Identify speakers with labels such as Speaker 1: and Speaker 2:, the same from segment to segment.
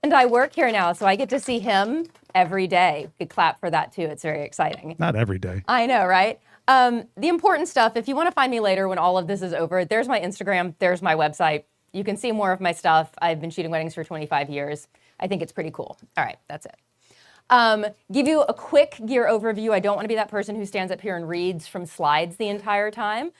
Speaker 1: And I work here now, so I get to see him every day. Good clap for that too. It's very exciting.
Speaker 2: Not every day.
Speaker 1: I know, right? The important stuff, if you want to find me later when all of this is over, there's my Instagram, there's my website. You can see more of my stuff. I've been shooting weddings for 25 years. I think it's pretty cool. All right, that's it. Give you a quick gear overview. I don't want to be that person who stands up here and reads from slides the entire time,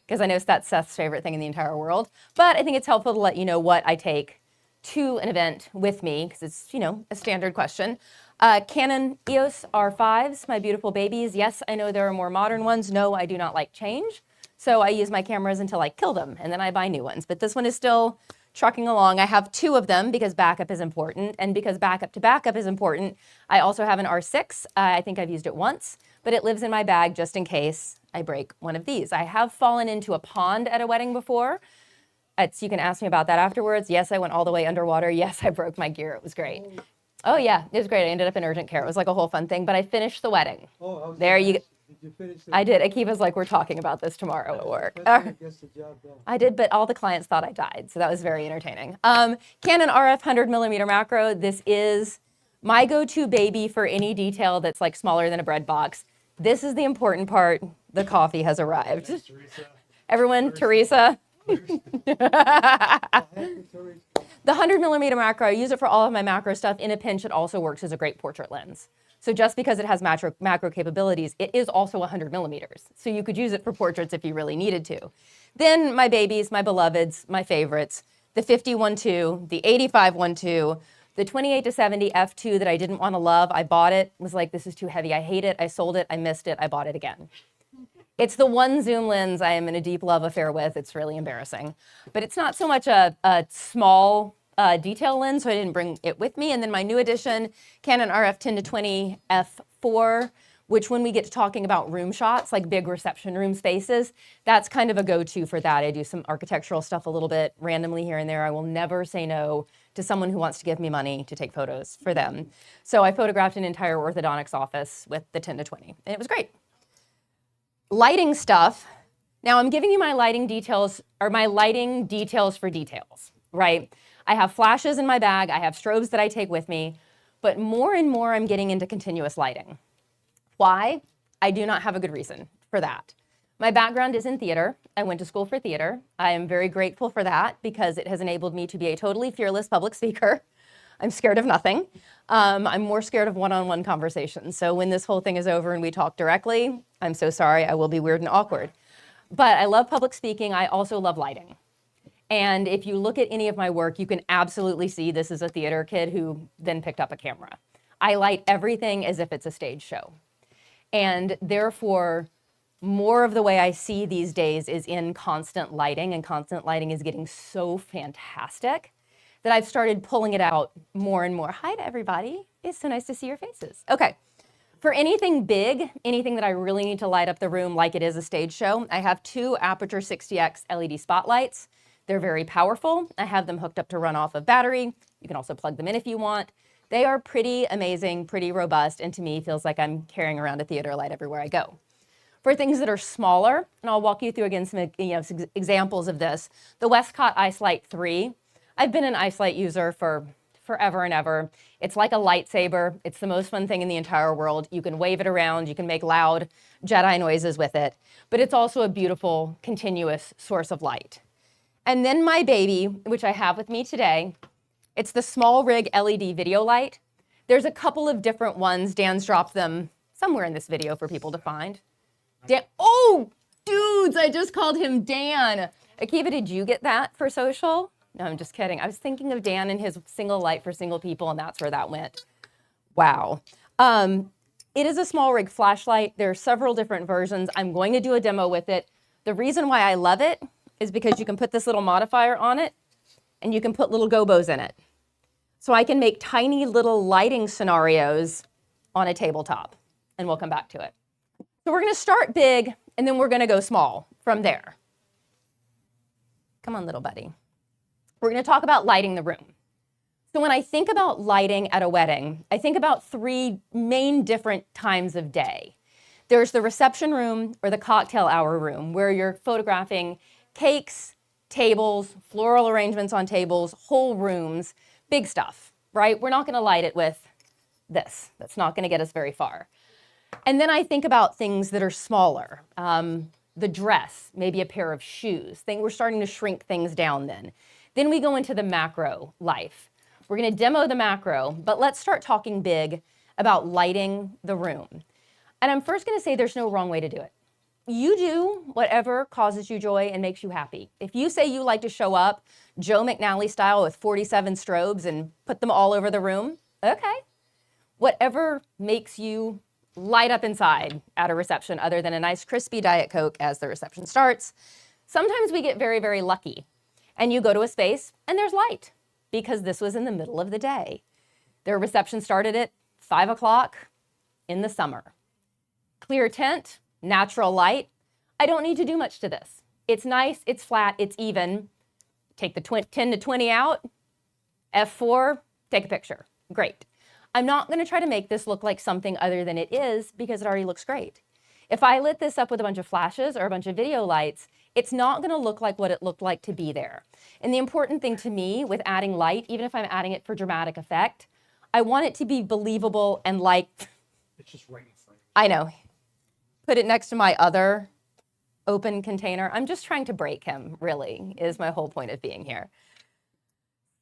Speaker 1: because I know that's Seth's favorite thing in the entire world. But I think it's helpful to let you know what I take to an event with me, because it's, a standard question. Canon EOS R5s, my beautiful babies. Yes, I know there are more modern ones. No, I do not like change. So I use my cameras until I kill them, and then I buy new ones. But this one is still trucking along. I have 2 of them because backup is important, and because backup to backup is important, I also have an R6. I think I've used it once, but it lives in my bag just in case I break one of these. I have fallen into a pond at a wedding before. You can ask me about that afterwards. Yes, I went all the way underwater. Yes, I broke my gear. It was great. Oh yeah, it was great. I ended up in urgent care. It was like a whole fun thing, but I finished the wedding.
Speaker 3: Oh,
Speaker 1: there you go.
Speaker 3: Did you finish it?
Speaker 1: I did. Akiva's like, we're talking about this tomorrow at work.
Speaker 3: Gets the job done.
Speaker 1: I did, but all the clients thought I died, so that was very entertaining. Canon RF 100mm macro. This is my go-to baby for any detail that's like smaller than a bread box. This is the important part. The coffee has arrived. Everyone, Teresa. The 100mm macro, I use it for all of my macro stuff. In a pinch, it also works as a great portrait lens. So just because it has macro capabilities, it is also 100mm. So you could use it for portraits if you really needed to. Then my babies, my beloveds, my favorites, the 50-1.2, the 85-1.2, the 28-70 f2 that I didn't want to love. I bought it, was like, this is too heavy. I hate it. I sold it. I missed it. I bought it again. It's the one zoom lens I am in a deep love affair with. It's really embarrassing. But it's not so much a small detail lens, so I didn't bring it with me. And then my new edition, Canon RF 10-20 f4, which when we get to talking about room shots, like big reception room spaces, that's kind of a go-to for that. I do some architectural stuff a little bit randomly here and there. I will never say no to someone who wants to give me money to take photos for them. So I photographed an entire orthodontics office with the 10-20, and it was great. Lighting stuff. Now I'm giving you my lighting details, or my lighting details for details, right? I have flashes in my bag, I have strobes that I take with me, but more and more I'm getting into continuous lighting. Why? I do not have a good reason for that. My background is in theater. I went to school for theater. I am very grateful for that because it has enabled me to be a totally fearless public speaker. I'm scared of nothing. I'm more scared of one-on-one conversations. So when this whole thing is over and we talk directly, I'm so sorry, I will be weird and awkward. But I love public speaking. I also love lighting. And if you look at any of my work, you can absolutely see this is a theater kid who then picked up a camera. I light everything as if it's a stage show. And therefore, more of the way I see these days is in constant lighting, and constant lighting is getting so fantastic that I've started pulling it out more and more. Hi to everybody. It's so nice to see your faces. Okay. For anything big, anything that I really need to light up the room like it is a stage show, I have 2 Aperture 60X LED spotlights. They're very powerful. I have them hooked up to run off of battery. You can also plug them in if you want. They are pretty amazing, pretty robust, and to me feels like I'm carrying around a theater light everywhere I go. For things that are smaller, and I'll walk you through again some examples of this, the Westcott Ice Light 3. I've been an Ice Light user for forever and ever. It's like a lightsaber. It's the most fun thing in the entire world. You can wave it around. You can make loud Jedi noises with it. But it's also a beautiful, continuous source of light. And then my baby, which I have with me today, it's the SmallRig LED video light. There's a couple of different ones. Dan's dropped them somewhere in this video for people to find. Dan, oh, dudes, I just called him Dan. Akiva, did you get that for social? No, I'm just kidding. I was thinking of Dan and his single light for single people, and that's where that went. Wow. It is a SmallRig flashlight. There are several different versions. I'm going to do a demo with it. The reason why I love it is because you can put this little modifier on it, and you can put little gobos in it. So I can make tiny little lighting scenarios on a tabletop, and we'll come back to it. So we're going to start big, and then we're going to go small from there. Come on, little buddy. We're going to talk about lighting the room. So when I think about lighting at a wedding, I think about 3 main different times of day. There's the reception room or the cocktail hour room where you're photographing cakes, tables, floral arrangements on tables, whole rooms, big stuff, right? We're not gonna light it with this. That's not gonna get us very far. And then I think about things that are smaller. The dress, maybe a pair of shoes. We're starting to shrink things down then. Then we go into the macro life. We're gonna demo the macro, but let's start talking big about lighting the room. And I'm first gonna say there's no wrong way to do it. You do whatever causes you joy and makes you happy. If you say you like to show up Joe McNally style with 47 strobes and put them all over the room, okay. Whatever makes you light up inside at a reception other than a nice crispy Diet Coke as the reception starts. Sometimes we get very, very lucky and you go to a space and there's light because this was in the middle of the day. Their reception started at 5 o'clock in the summer. Clear tent, natural light. I don't need to do much to this. It's nice, it's flat, it's even. Take the 10 to 20 out, F4, take a picture. Great. I'm not gonna try to make this look like something other than it is because it already looks great. If I lit this up with a bunch of flashes or a bunch of video lights, it's not gonna look like what it looked like to be there. And the important thing to me with adding light, even if I'm adding it for dramatic effect, I want it to be believable and like,
Speaker 3: It's just right in front.
Speaker 1: I know, put it next to my other open container. I'm just trying to break him, really, is my whole point of being here.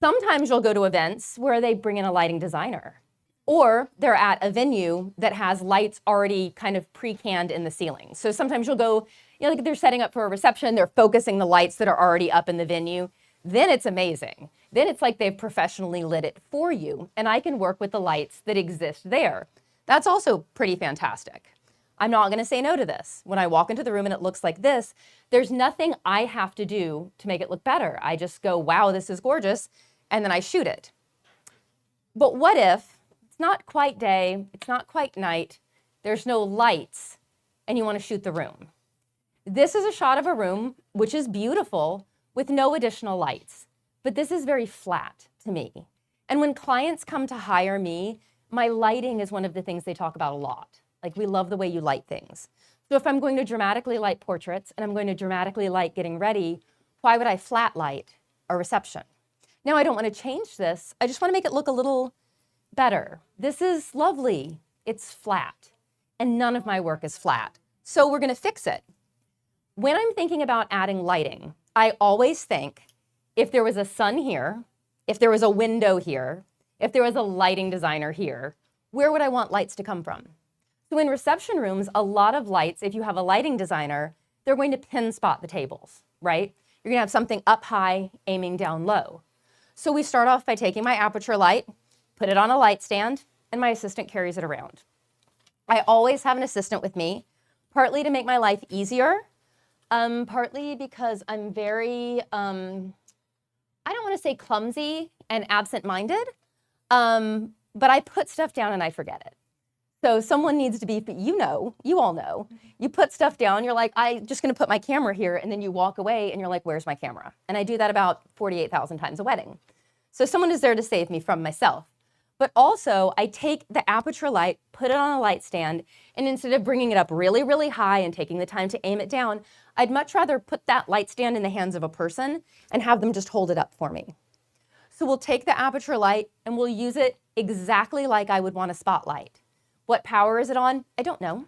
Speaker 1: Sometimes you'll go to events where they bring in a lighting designer, or they're at a venue that has lights already kind of pre-canned in the ceiling. So sometimes you'll go, like they're setting up for a reception, they're focusing the lights that are already up in the venue. Then it's amazing. Then it's like they've professionally lit it for you, and I can work with the lights that exist there. That's also pretty fantastic. I'm not gonna say no to this. When I walk into the room and it looks like this, there's nothing I have to do to make it look better. I just go, wow, this is gorgeous, and then I shoot it. But what if it's not quite day, it's not quite night, there's no lights, and you wanna shoot the room? This is a shot of a room, which is beautiful, with no additional lights. But this is very flat to me. And when clients come to hire me, my lighting is one of the things they talk about a lot. Like, we love the way you light things. So if I'm going to dramatically light portraits and I'm going to dramatically light getting ready, why would I flat light a reception? Now, I don't want to change this. I just want to make it look a little better. This is lovely. It's flat. And none of my work is flat. So we're going to fix it. When I'm thinking about adding lighting, I always think if there was a sun here, if there was a window here, if there was a lighting designer here, where would I want lights to come from? So in reception rooms, a lot of lights, if you have a lighting designer, they're going to pin spot the tables, right? You're gonna have something up high, aiming down low. So we start off by taking my aperture light, put it on a light stand, and my assistant carries it around. I always have an assistant with me, partly to make my life easier, partly because I'm very, I don't wanna say clumsy and absent-minded, but I put stuff down and I forget it. So someone needs to be, you all know, you put stuff down, you're like, I'm just gonna put my camera here, and then you walk away and you're like, where's my camera? And I do that about 48,000 times a wedding. So someone is there to save me from myself. But also, I take the aperture light, put it on a light stand, and instead of bringing it up really, really high and taking the time to aim it down, I'd much rather put that light stand in the hands of a person and have them just hold it up for me. So we'll take the aperture light and we'll use it exactly like I would want a spotlight. What power is it on? I don't know.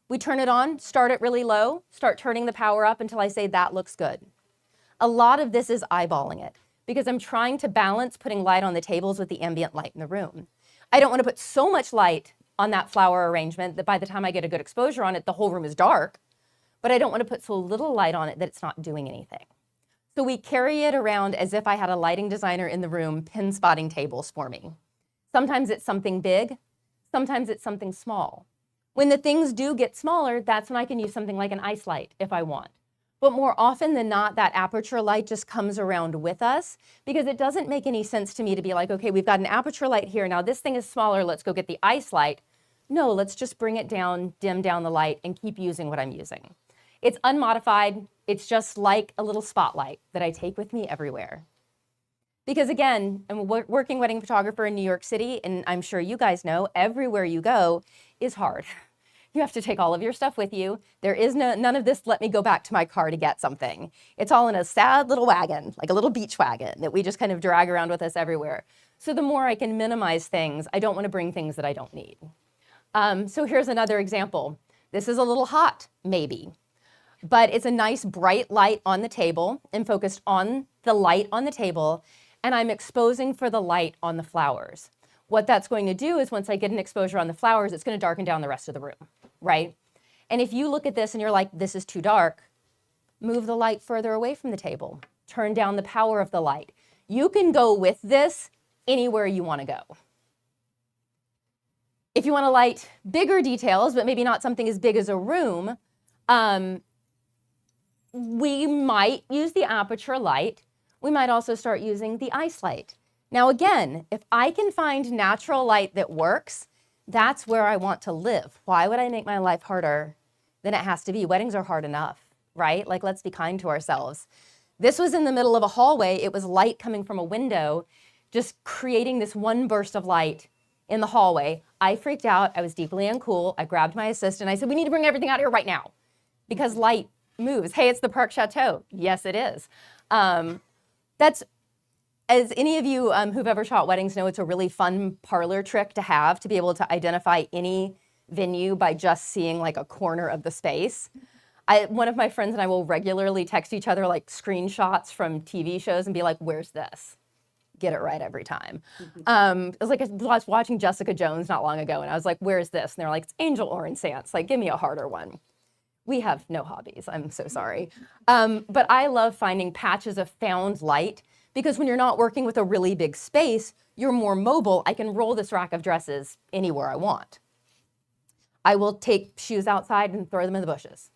Speaker 1: We turn it on, start it really low, start turning the power up until I say that looks good. A lot of this is eyeballing it because I'm trying to balance putting light on the tables with the ambient light in the room. I don't want to put so much light on that flower arrangement that by the time I get a good exposure on it, the whole room is dark, but I don't want to put so little light on it that it's not doing anything. So we carry it around as if I had a lighting designer in the room pin spotting tables for me. Sometimes it's something big, sometimes it's something small. When the things do get smaller, that's when I can use something like an ice light if I want. But more often than not, that aperture light just comes around with us because it doesn't make any sense to me to be like, okay, we've got an aperture light here. Now this thing is smaller. Let's go get the ice light. No, let's just bring it down, dim down the light, and keep using what I'm using. It's unmodified. It's just like a little spotlight that I take with me everywhere. Because again, I'm a working wedding photographer in New York City, and I'm sure you guys know, everywhere you go is hard. You have to take all of your stuff with you. There is none of this, let me go back to my car to get something. It's all in a sad little wagon, like a little beach wagon that we just kind of drag around with us everywhere. So the more I can minimize things, I don't want to bring things that I don't need. So here's another example. This is a little hot, maybe, but it's a nice bright light on the table and focused on the light on the table, and I'm exposing for the light on the flowers. What that's going to do is once I get an exposure on the flowers, it's going to darken down the rest of the room, right? And if you look at this and you're like, this is too dark, move the light further away from the table. Turn down the power of the light. You can go with this anywhere you want to go. If you want to light bigger details, but maybe not something as big as a room, we might use the aperture light. We might also start using the ice light. Now again, if I can find natural light that works, that's where I want to live. Why would I make my life harder than it has to be? Weddings are hard enough, right? Like, let's be kind to ourselves. This was in the middle of a hallway. It was light coming from a window, just creating this one burst of light in the hallway. I freaked out. I was deeply uncool. I grabbed my assistant. I said, we need to bring everything out here right now because light moves. Hey, it's the Park Chateau. Yes, it is. That's, as any of you who've ever shot weddings know, it's a really fun parlor trick to have, to be able to identify any venue by just seeing like a corner of the space. One of my friends and I will regularly text each other like screenshots from TV shows and be like, where's this? Get it right every time. It was like I was watching Jessica Jones not long ago and I was like, where's this? And they're like, it's Angel or Incense. Like, give me a harder one. We have no hobbies, I'm so sorry. But I love finding patches of found light because when you're not working with a really big space, you're more mobile. I can roll this rack of dresses anywhere I want. I will take shoes outside and throw them in the bushes,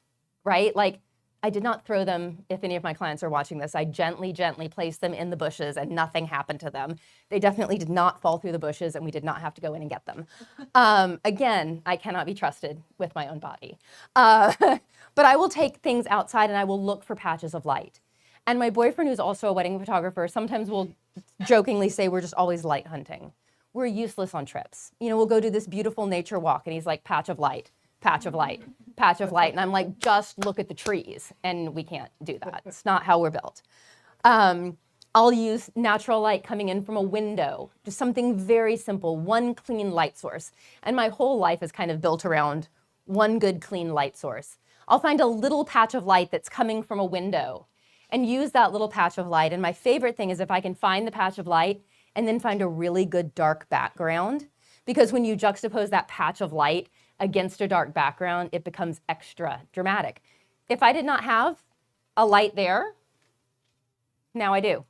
Speaker 1: right? Like, I did not throw them, if any of my clients are watching this, I gently placed them in the bushes and nothing happened to them. They definitely did not fall through the bushes and we did not have to go in and get them. Again, I cannot be trusted with my own body. But I will take things outside and I will look for patches of light. And my boyfriend, who's also a wedding photographer, sometimes will jokingly say we're just always light hunting. We're useless on trips. You know, we'll go do this beautiful nature walk and he's like, patch of light, patch of light, patch of light. And I'm like, just look at the trees. And we can't do that. It's not how we're built. I'll use natural light coming in from a window, just something very simple, one clean light source. And my whole life is kind of built around one good clean light source. I'll find a little patch of light that's coming from a window and use that little patch of light. And my favorite thing is if I can find the patch of light and then find a really good dark background, because when you juxtapose that patch of light against a dark background, it becomes extra dramatic. If I did not have a light there, now I do.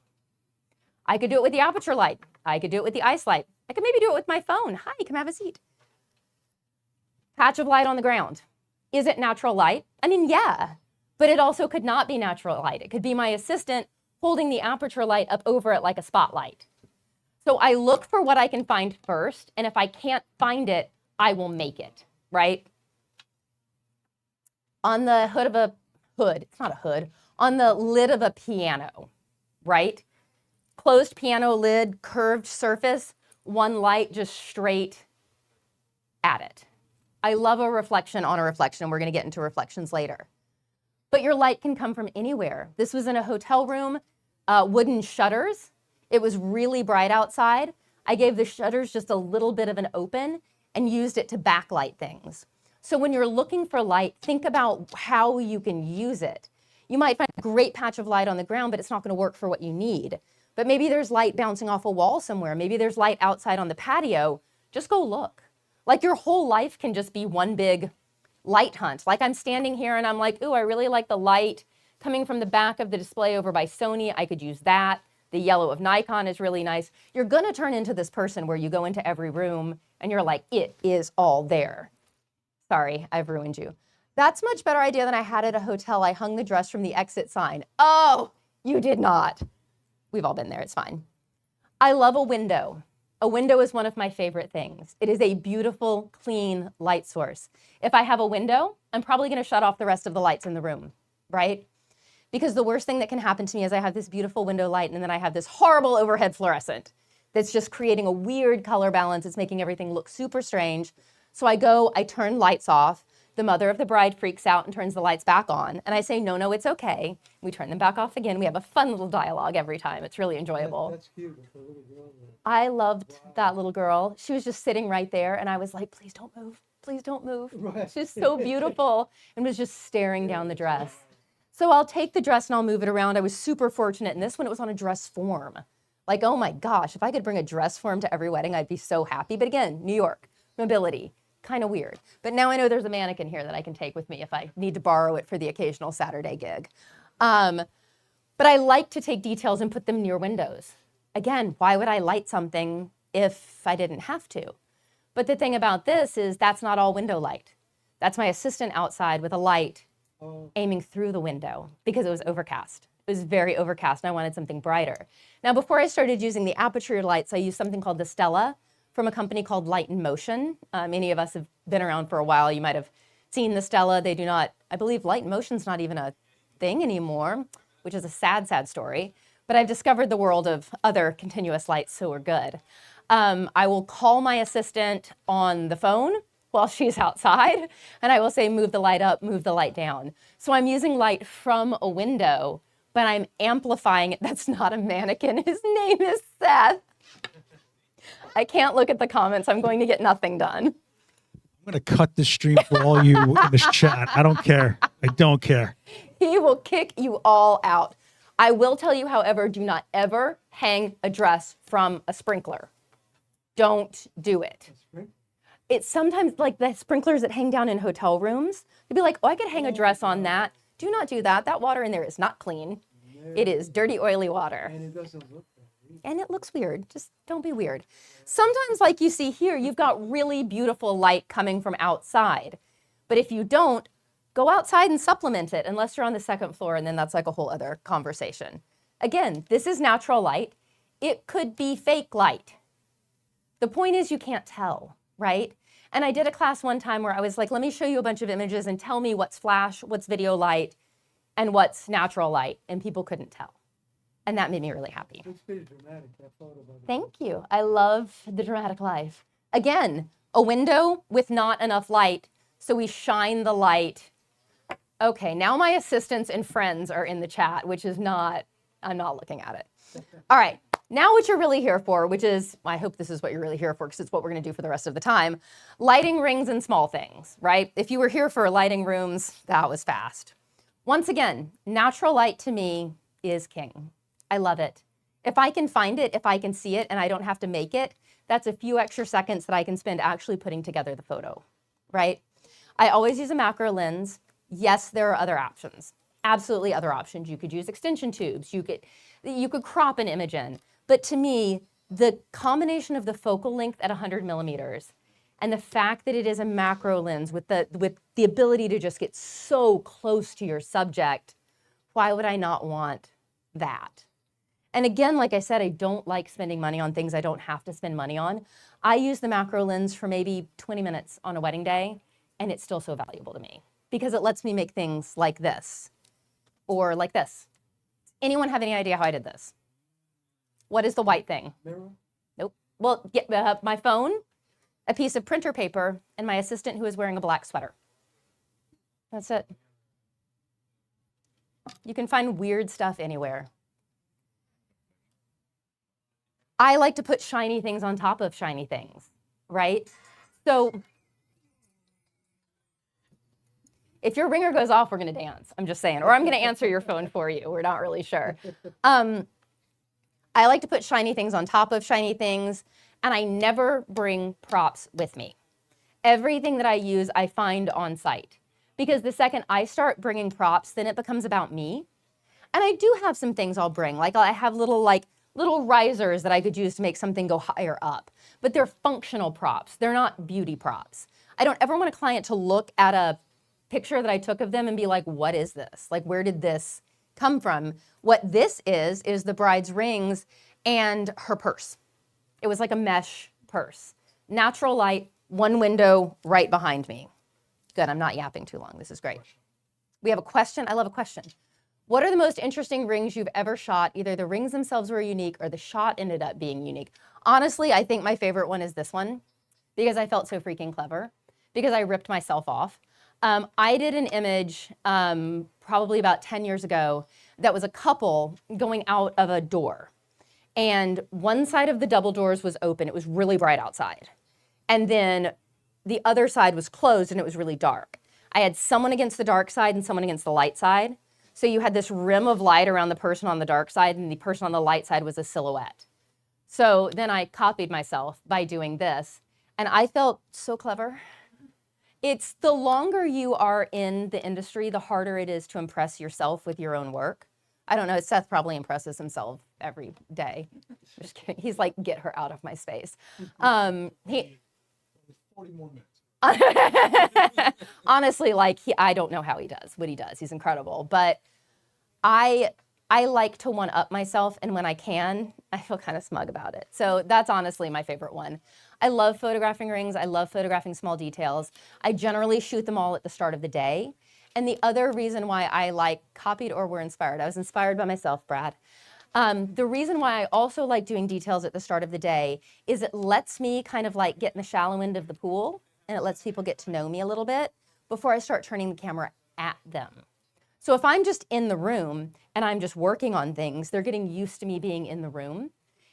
Speaker 1: I could do it with the aperture light. I could do it with the ice light. I could maybe do it with my phone. Hi, come have a seat. Patch of light on the ground. Is it natural light? I mean, yeah, but it also could not be natural light. It could be my assistant holding the aperture light up over it like a spotlight. So I look for what I can find first, and if I can't find it, I will make it, right? On the hood of a it's not a hood, on the lid of a piano, right? Closed piano lid, curved surface, one light just straight at it. I love a reflection on a reflection. We're going to get into reflections later. But your light can come from anywhere. This was in a hotel room, wooden shutters. It was really bright outside. I gave the shutters just a little bit of an open and used it to backlight things. So when you're looking for light, think about how you can use it. You might find a great patch of light on the ground, but it's not going to work for what you need. But maybe there's light bouncing off a wall somewhere. Maybe there's light outside on the patio. Just go look. Like your whole life can just be one big light hunt. Like I'm standing here and I'm like, ooh, I really like the light coming from the back of the display over by Sony. I could use that. The yellow of Nikon is really nice. You're going to turn into this person where you go into every room and you're like, it is all there. Sorry, I've ruined you. That's a much better idea than I had at a hotel. I hung the dress from the exit sign. Oh, you did not. We've all been there. It's fine. I love a window. A window is one of my favorite things. It is a beautiful, clean light source. If I have a window, I'm probably going to shut off the rest of the lights in the room, right? Because the worst thing that can happen to me is I have this beautiful window light and then I have this horrible overhead fluorescent that's just creating a weird color balance. It's making everything look super strange. So I turn lights off, The mother of the bride freaks out and turns the lights back on. And I say, no, no, it's okay. We turn them back off again. We have a fun little dialogue every time. It's really enjoyable.
Speaker 2: That's cute. That's a little girl there.
Speaker 1: I loved that little girl. She was just sitting right there. And I was like, please don't move. Please don't move.
Speaker 2: Right.
Speaker 1: She's so beautiful and was just staring down the dress. So I'll take the dress and I'll move it around. I was super fortunate. In this one, it was on a dress form. Like, oh my gosh, if I could bring a dress form to every wedding, I'd be so happy. But again, New York, mobility. Kind of weird. But now I know there's a mannequin here that I can take with me if I need to borrow it for the occasional Saturday gig. But I like to take details and put them near windows. Again, why would I light something if I didn't have to? But the thing about this is that's not all window light. That's my assistant outside with a light aiming through the window because it was overcast. It was very overcast and I wanted something brighter. Now, before I started using the aperture lights, I used something called the Stella from a company called Light in Motion. Many of us have been around for a while. You might have seen the Stella. They do not, I believe Light in Motion's not even a thing anymore, which is a sad, sad story. But I've discovered the world of other continuous lights, so we're good. I will call my assistant on the phone while she's outside, and I will say, move the light up, move the light down. So I'm using light from a window, but I'm amplifying it. That's not a mannequin. His name is Seth. I can't look at the comments. I'm going to get nothing done.
Speaker 3: I'm going to cut this stream for all you in this chat. I don't care. I don't care.
Speaker 1: He will kick you all out. I will tell you, however, do not ever hang a dress from a sprinkler. Don't do it. It's sometimes like the sprinklers that hang down in hotel rooms. You'd be like, oh, I could hang a dress on that. Do not do that. That water in there is not clean. It is dirty, oily water.
Speaker 2: And it doesn't look that.
Speaker 1: And it looks weird. Just don't be weird. Sometimes, like you see here, you've got really beautiful light coming from outside. But if you don't, go outside and supplement it, unless you're on the second floor, and then that's like a whole other conversation. Again, this is natural light. It could be fake light. The point is you can't tell, right? And I did a class one time where I was like, let me show you a bunch of images and tell me what's flash, what's video light, and what's natural light. And people couldn't tell. And that made me really happy.
Speaker 2: It's pretty dramatic. I thought about it.
Speaker 1: Thank you. I love the dramatic life. Again, a window with not enough light, so we shine the light. Okay, now my assistants and friends are in the chat, which is not, I'm not looking at it. All right, now what you're really here for, which is, I hope this is what you're really here for because it's what we're gonna do for the rest of the time, lighting rings and small things, right? If you were here for lighting rooms, that was fast. Once again, natural light to me is king. I love it. If I can find it, if I can see it, and I don't have to make it, that's a few extra seconds that I can spend actually putting together the photo, right? I always use a macro lens. Yes, there are other options. Absolutely other options. You could use extension tubes. You could crop an image in. But to me, the combination of the focal length at 100 millimeters and the fact that it is a macro lens with the ability to just get so close to your subject, why would I not want that? And again, like I said, I don't like spending money on things I don't have to spend money on. I use the macro lens for maybe 20 minutes on a wedding day, and it's still so valuable to me because it lets me make things like this or like this. Anyone have any idea how I did this? What is the white thing?
Speaker 2: Mirror?
Speaker 1: Nope. Well, my phone, a piece of printer paper, and my assistant who is wearing a black sweater. That's it. You can find weird stuff anywhere. I like to put shiny things on top of shiny things, right? So if your ringer goes off, we're going to dance. I'm just saying. Or I'm going to answer your phone for you. We're not really sure. I like to put shiny things on top of shiny things, and I never bring props with me. Everything that I use, I find on site. Because the second I start bringing props, then it becomes about me. And I do have some things I'll bring. Like I have little risers that I could use to make something go higher up. But they're functional props. They're not beauty props. I don't ever want a client to look at a picture that I took of them and be like, what is this? Like, where did this come from? What this is the bride's rings and her purse. It was like a mesh purse. Natural light, one window right behind me. Good, I'm not yapping too long. This is great. We have a question. I love a question. What are the most interesting rings you've ever shot? Either the rings themselves were unique or the shot ended up being unique. Honestly, I think my favorite one is this one because I felt so freaking clever, because I ripped myself off. I did an image probably about 10 years ago that was a couple going out of a door. And one side of the double doors was open. It was really bright outside. And then the other side was closed and it was really dark. I had someone against the dark side and someone against the light side. So you had this rim of light around the person on the dark side and the person on the light side was a silhouette. So then I copied myself by doing this. And I felt so clever. It's the longer you are in the industry, the harder it is to impress yourself with your own work. I don't know, Seth probably impresses himself every day. Just kidding. He's like, get her out of my space.
Speaker 3: 40 more minutes.
Speaker 1: Honestly, like I don't know how he does what he does. He's incredible. But I like to one-up myself, and when I can, I feel kind of smug about it. So that's honestly my favorite one. I love photographing rings. I love photographing small details. I generally shoot them all at the start of the day. And the other reason why I like copied or were inspired, I was inspired by myself, Brad. The reason why I also like doing details at the start of the day is it lets me kind of like get in the shallow end of the pool, and it lets people get to know me a little bit before I start turning the camera at them. So if I'm just in the room and I'm just working on things, they're getting used to me being in the room.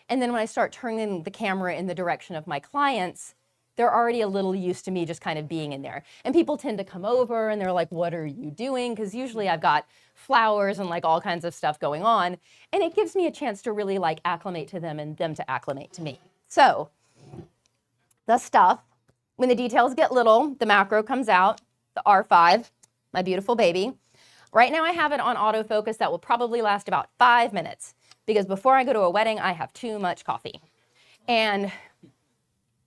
Speaker 1: And then when I start turning the camera in the direction of my clients, they're already a little used to me just kind of being in there. And people tend to come over and they're like, what are you doing? Because usually I've got flowers and like all kinds of stuff going on. And it gives me a chance to really like acclimate to them and them to acclimate to me. So the stuff, when the details get little, the macro comes out, the R5, my beautiful baby. Right now I have it on autofocus that will probably last about 5 minutes because before I go to a wedding, I have too much coffee. And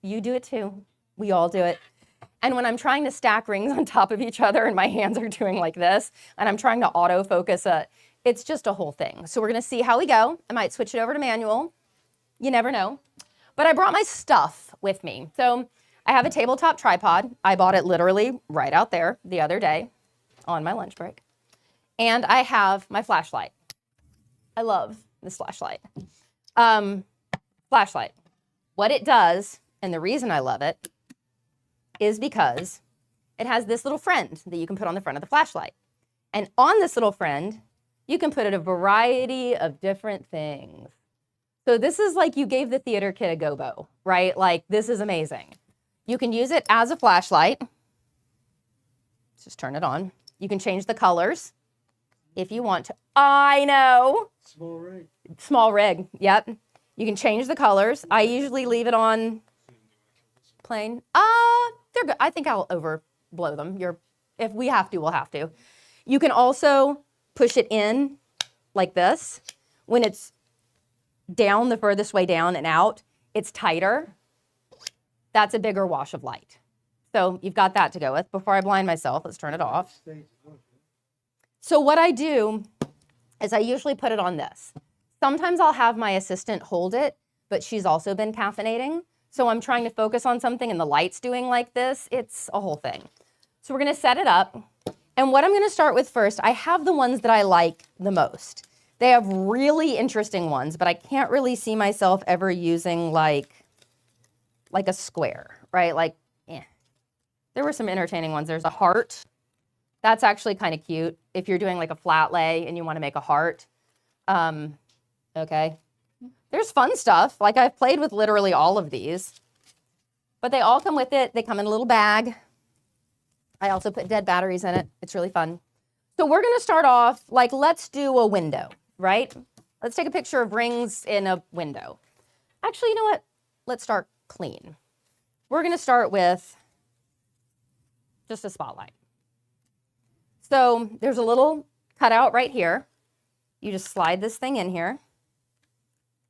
Speaker 1: you do it too. We all do it. And when I'm trying to stack rings on top of each other and my hands are doing like this, and I'm trying to autofocus, it's just a whole thing. So we're gonna see how we go. I might switch it over to manual. You never know. But I brought my stuff with me. So I have a tabletop tripod. I bought it literally right out there the other day on my lunch break. And I have my flashlight. I love this flashlight. Flashlight. What it does, and the reason I love it, is because it has this little friend that you can put on the front of the flashlight. And on this little friend, you can put a variety of different things. So this is like you gave the theater kid a gobo, right? Like this is amazing. You can use it as a flashlight. Let's just turn it on. You can change the colors if you want to. I know.
Speaker 2: SmallRig.
Speaker 1: SmallRig, yep. You can change the colors. I usually leave it on plain. They're good. I think I'll overblow them. If we have to, we'll have to. You can also push it in like this. When it's down, the furthest way down and out, it's tighter. That's a bigger wash of light. So you've got that to go with. Before I blind myself, let's turn it off. So what I do is I usually put it on this. Sometimes I'll have my assistant hold it, but she's also been caffeinating. So I'm trying to focus on something and the light's doing like this. It's a whole thing. So we're gonna set it up. And what I'm gonna start with first, I have the ones that I like the most. They have really interesting ones, but I can't really see myself ever using like a square, right? Like, There were some entertaining ones. There's a heart. That's actually kind of cute if you're doing like a flat lay and you want to make a heart. Okay. There's fun stuff. Like I've played with literally all of these, but they all come with it. They come in a little bag. I also put dead batteries in it. It's really fun. So we're going to start off like, let's do a window, right? Let's take a picture of rings in a window. Actually, you know what? Let's start clean. We're going to start with just a spotlight. So there's a little cutout right here. You just slide this thing in here.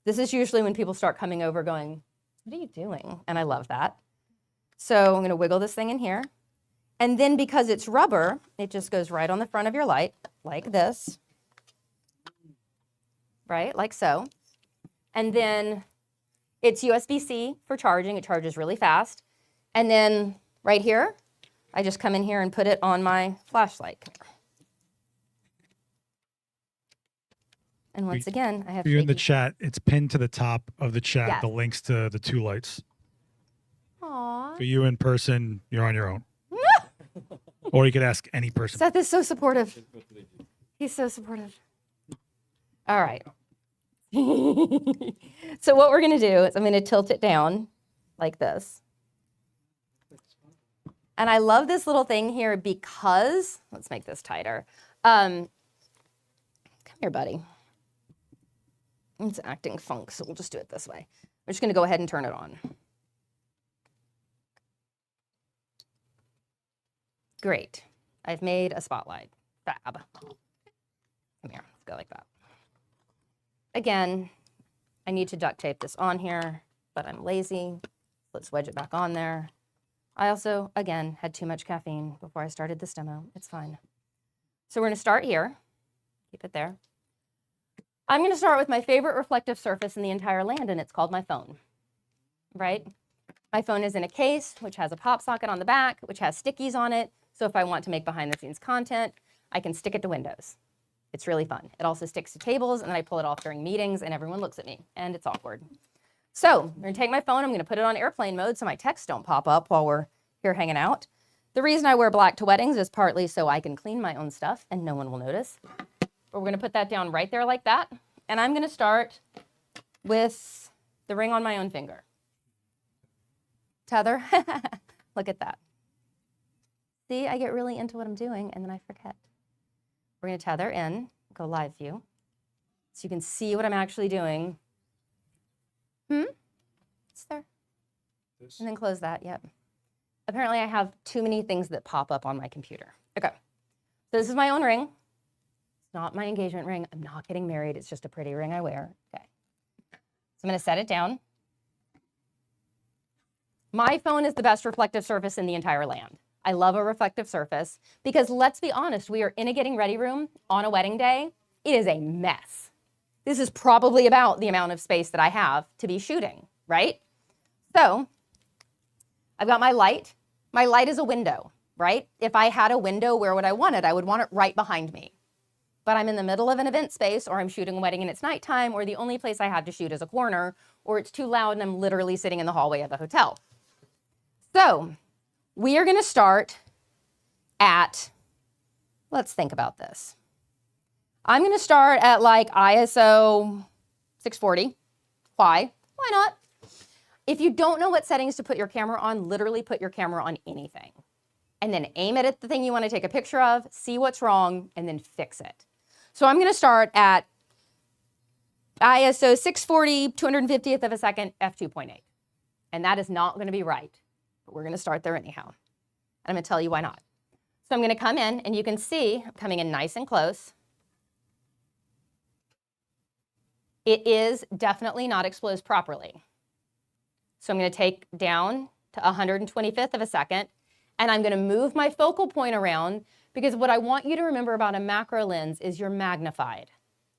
Speaker 1: This is usually when people start coming over going, what are you doing? And I love that. So I'm going to wiggle this thing in here. And then because it's rubber, it just goes right on the front of your light, like this. Right, like so. And then it's USB-C for charging. It charges really fast. And then right here, I just come in here and put it on my flashlight. And once again, I have
Speaker 3: For you in the chat, it's pinned to the top of the chat,
Speaker 1: Yes.
Speaker 3: the links to the two lights.
Speaker 1: Aww.
Speaker 3: For you in person, you're on your own. Or you could ask any person.
Speaker 1: Seth is so supportive. He's so supportive. All right. So what we're going to do is I'm going to tilt it down like this. And I love this little thing here because, let's make this tighter. Come here, buddy. It's acting funk, so we'll just do it this way. I'm just going to go ahead and turn it on. Great. I've made a spotlight. Fab. Come here. Let's go like that. Again, I need to duct tape this on here, but I'm lazy. Let's wedge it back on there. I also, again, had too much caffeine before I started this demo. It's fine. So we're going to start here. Keep it there. I'm going to start with my favorite reflective surface in the entire land, and it's called my phone, right? My phone is in a case, which has a pop socket on the back, which has stickies on it. So if I want to make behind the scenes content, I can stick it to windows. It's really fun. It also sticks to tables, and then I pull it off during meetings, and everyone looks at me, and it's awkward. So I'm going to take my phone. I'm going to put it on airplane mode so my texts don't pop up while we're here hanging out. The reason I wear black to weddings is partly so I can clean my own stuff, and no one will notice. But we're going to put that down right there like that, and I'm going to start with the ring on my own finger. Tether. Look at that. See, I get really into what I'm doing, and then I forget. We're going to tether in, go live view, so you can see what I'm actually doing. It's there.
Speaker 3: This.
Speaker 1: And then close that, yep. Apparently I have too many things that pop up on my computer. Okay, so this is my own ring. It's not my engagement ring. I'm not getting married. It's just a pretty ring I wear. Okay, so I'm going to set it down. My phone is the best reflective surface in the entire land. I love a reflective surface because let's be honest, we are in a getting ready room on a wedding day. It is a mess. This is probably about the amount of space that I have to be shooting, right? So I've got my light. My light is a window, right? If I had a window, where would I want it? I would want it right behind me. But I'm in the middle of an event space, or I'm shooting a wedding and it's nighttime, or the only place I have to shoot is a corner, or it's too loud and I'm literally sitting in the hallway of the hotel. So we are going to start at, let's think about this. I'm going to start at like ISO 640. Why? Why not? If you don't know what settings to put your camera on, literally put your camera on anything. And then aim it at the thing you want to take a picture of, see what's wrong, and then fix it. So I'm going to start at ISO 640, 250th of a second, f2.8. And that is not going to be right. But we're going to start there anyhow. And I'm going to tell you why not. So I'm going to come in, and you can see I'm coming in nice and close. It is definitely not exposed properly. So I'm going to take down to 125th of a second, and I'm going to move my focal point around, because what I want you to remember about a macro lens is you're magnified,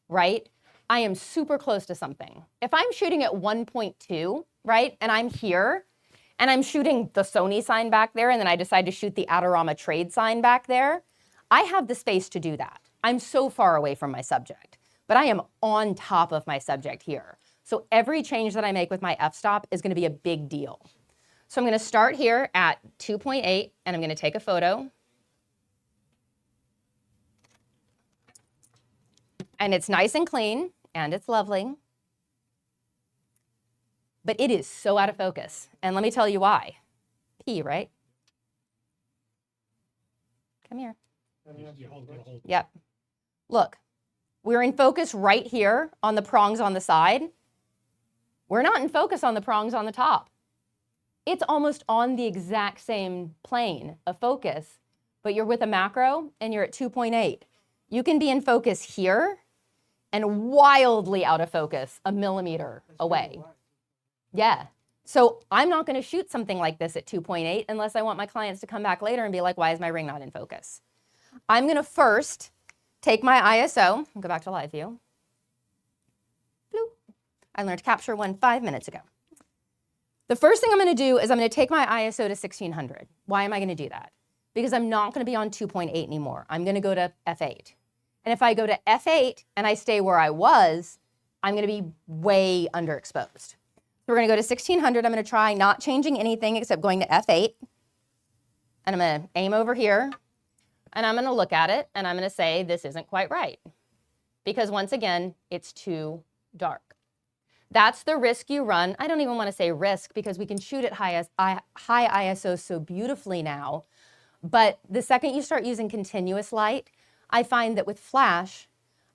Speaker 1: right? I am super close to something. If I'm shooting at 1.2, right, and I'm here, and I'm shooting the Sony sign back there, and then I decide to shoot the Adorama trade sign back there, I have the space to do that. I'm so far away from my subject, but I am on top of my subject here. So every change that I make with my f-stop is going to be a big deal. So I'm going to start here at 2.8, and I'm going to take a photo. And it's nice and clean, and it's lovely. But it is so out of focus. And let me tell you why. P, right? Come here. Yep. Look, we're in focus right here on the prongs on the side. We're not in focus on the prongs on the top. It's almost on the exact same plane of focus, but you're with a macro and you're at 2.8. You can be in focus here and wildly out of focus a millimeter away. Yeah. So I'm not going to shoot something like this at 2.8 unless I want my clients to come back later and be like, why is my ring not in focus? I'm going to first take my ISO and go back to live view. Bloop. I learned capture one 5 minutes ago. The first thing I'm going to do is I'm going to take my ISO to 1600. Why am I going to do that? Because I'm not going to be on 2.8 anymore. I'm going to go to f8. And if I go to f8 and I stay where I was, I'm going to be way underexposed. So we're going to go to 1600. I'm going to try not changing anything except going to f8. And I'm going to aim over here. And I'm going to look at it and I'm going to say this isn't quite right. Because once again, it's too dark. That's the risk you run. I don't even want to say risk because we can shoot at high ISO so beautifully now. But the second you start using continuous light, I find that with flash,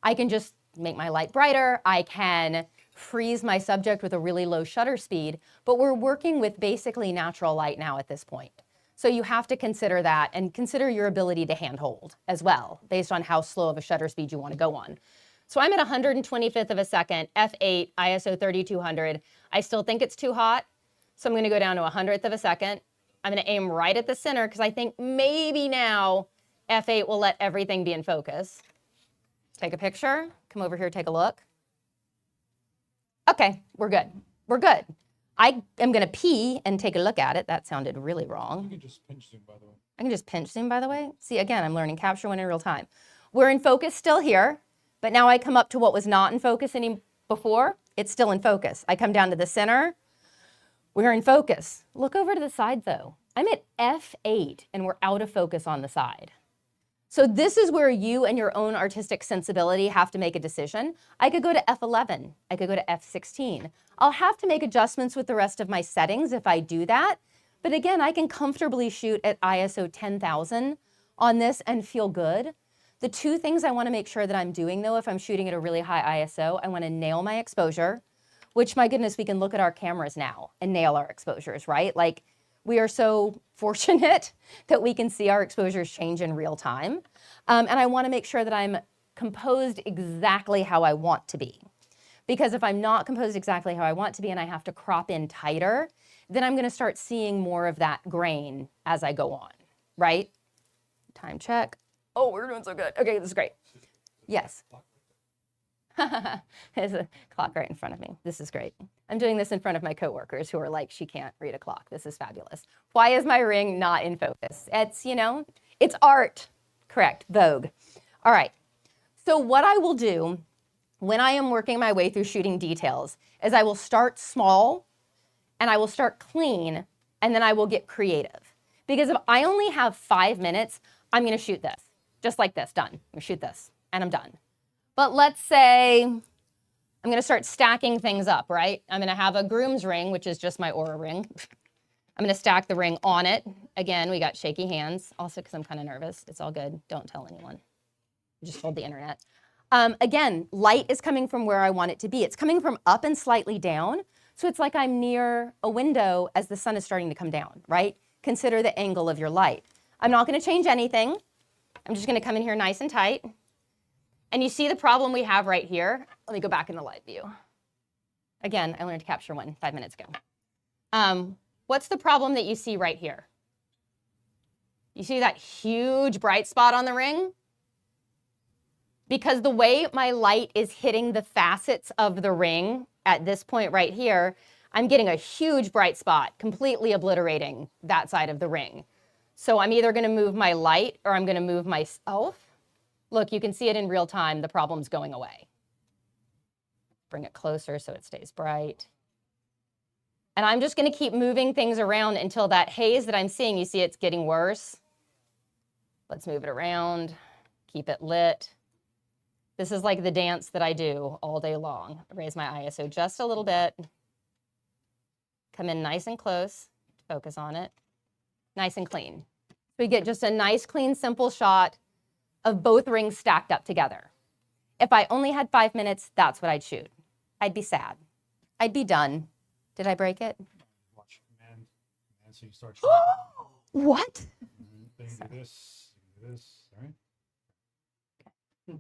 Speaker 1: I can just make my light brighter. I can freeze my subject with a really low shutter speed, but we're working with basically natural light now at this point. So you have to consider that and consider your ability to handhold as well, based on how slow of a shutter speed you want to go on. So I'm at 125th of a second, f8, ISO 3200. I still think it's too hot, so I'm going to go down to 100th of a second. I'm going to aim right at the center because I think maybe now f8 will let everything be in focus. Take a picture, come over here, take a look. Okay, we're good. We're good. I am going to pee and take a look at it. That sounded really wrong.
Speaker 3: You can just pinch zoom, by the way.
Speaker 1: I can just pinch zoom, by the way. See, again, I'm learning capture one in real time. We're in focus still here, but now I come up to what was not in focus any before. It's still in focus. I come down to the center. We're in focus. Look over to the side, though. I'm at f8, and we're out of focus on the side. So this is where you and your own artistic sensibility have to make a decision. I could go to f11. I could go to f16. I'll have to make adjustments with the rest of my settings if I do that. But again, I can comfortably shoot at ISO 10,000 on this and feel good. The two things I want to make sure that I'm doing, though, if I'm shooting at a really high ISO, I want to nail my exposure, which, my goodness, we can look at our cameras now and nail our exposures, right? Like, we are so fortunate that we can see our exposures change in real time. And I want to make sure that I'm composed exactly how I want to be. Because if I'm not composed exactly how I want to be and I have to crop in tighter, then I'm going to start seeing more of that grain as I go on, right? Time check. Oh, we're doing so good. Okay, this is great. Yes. There's a clock right in front of me. This is great. I'm doing this in front of my coworkers who are like, she can't read a clock. This is fabulous. Why is my ring not in focus? It's, you know, it's art. Correct, Vogue. All right, so what I will do when I am working my way through shooting details is I will start small and I will start clean and then I will get creative. Because if I only have 5 minutes, I'm gonna shoot this, just like this, done. I'm gonna shoot this and I'm done. But let's say I'm going to start stacking things up, right? I'm going to have a groom's ring, which is just my Aura ring. I'm going to stack the ring on it. Again, we got shaky hands, also because I'm kind of nervous. It's all good. Don't tell anyone. I just told the internet. Again, light is coming from where I want it to be. It's coming from up and slightly down. So it's like I'm near a window as the sun is starting to come down, right? Consider the angle of your light. I'm not going to change anything. I'm just going to come in here nice and tight. And you see the problem we have right here? Let me go back in the live view. Again, I learned to capture one 5 minutes ago. What's the problem that you see right here? You see that huge bright spot on the ring? Because the way my light is hitting the facets of the ring at this point right here, I'm getting a huge bright spot, completely obliterating that side of the ring. So I'm either going to move my light or I'm going to move myself. Look, you can see it in real time. The problem's going away. Bring it closer so it stays bright. And I'm just going to keep moving things around until that haze that I'm seeing, you see it's getting worse. Let's move it around, keep it lit. This is like the dance that I do all day long. Raise my ISO just a little bit. Come in nice and close, focus on it. Nice and clean. We get just a nice, clean, simple shot of both rings stacked up together. If I only had 5 minutes, that's what I'd shoot. I'd be sad. I'd be done. Did I break it?
Speaker 3: Watch command, so you start shooting.
Speaker 1: What?
Speaker 3: Then you do this, all right?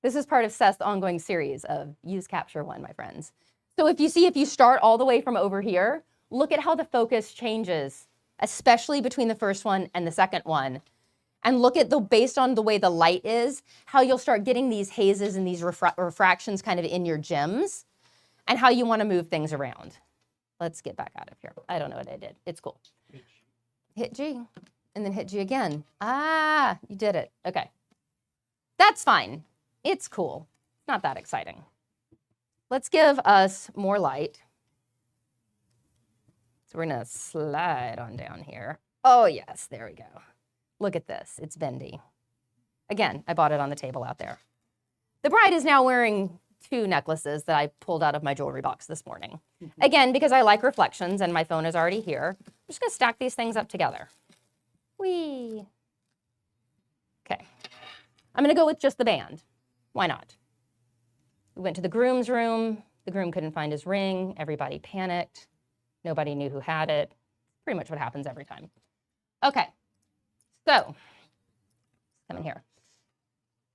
Speaker 1: This is part of Seth's ongoing series of use capture one, my friends. So if you start all the way from over here, look at how the focus changes, especially between the first one and the second one. And look at based on the way the light is, how you'll start getting these hazes and these refractions kind of in your gems and how you want to move things around. Let's get back out of here. I don't know what I did. It's cool. Hit G and then hit G again. Ah, you did it. Okay. That's fine. It's cool. It's not that exciting. Let's give us more light. So we're going to slide on down here. Oh, yes. There we go. Look at this, it's bendy. Again, I bought it on the table out there. The bride is now wearing 2 necklaces that I pulled out of my jewelry box this morning. Again, because I like reflections and my phone is already here, I'm just gonna stack these things up together. Whee! Okay, I'm gonna go with just the band. Why not? We went to the groom's room. The groom couldn't find his ring. Everybody panicked. Nobody knew who had it. Pretty much what happens every time. Okay, so come in here.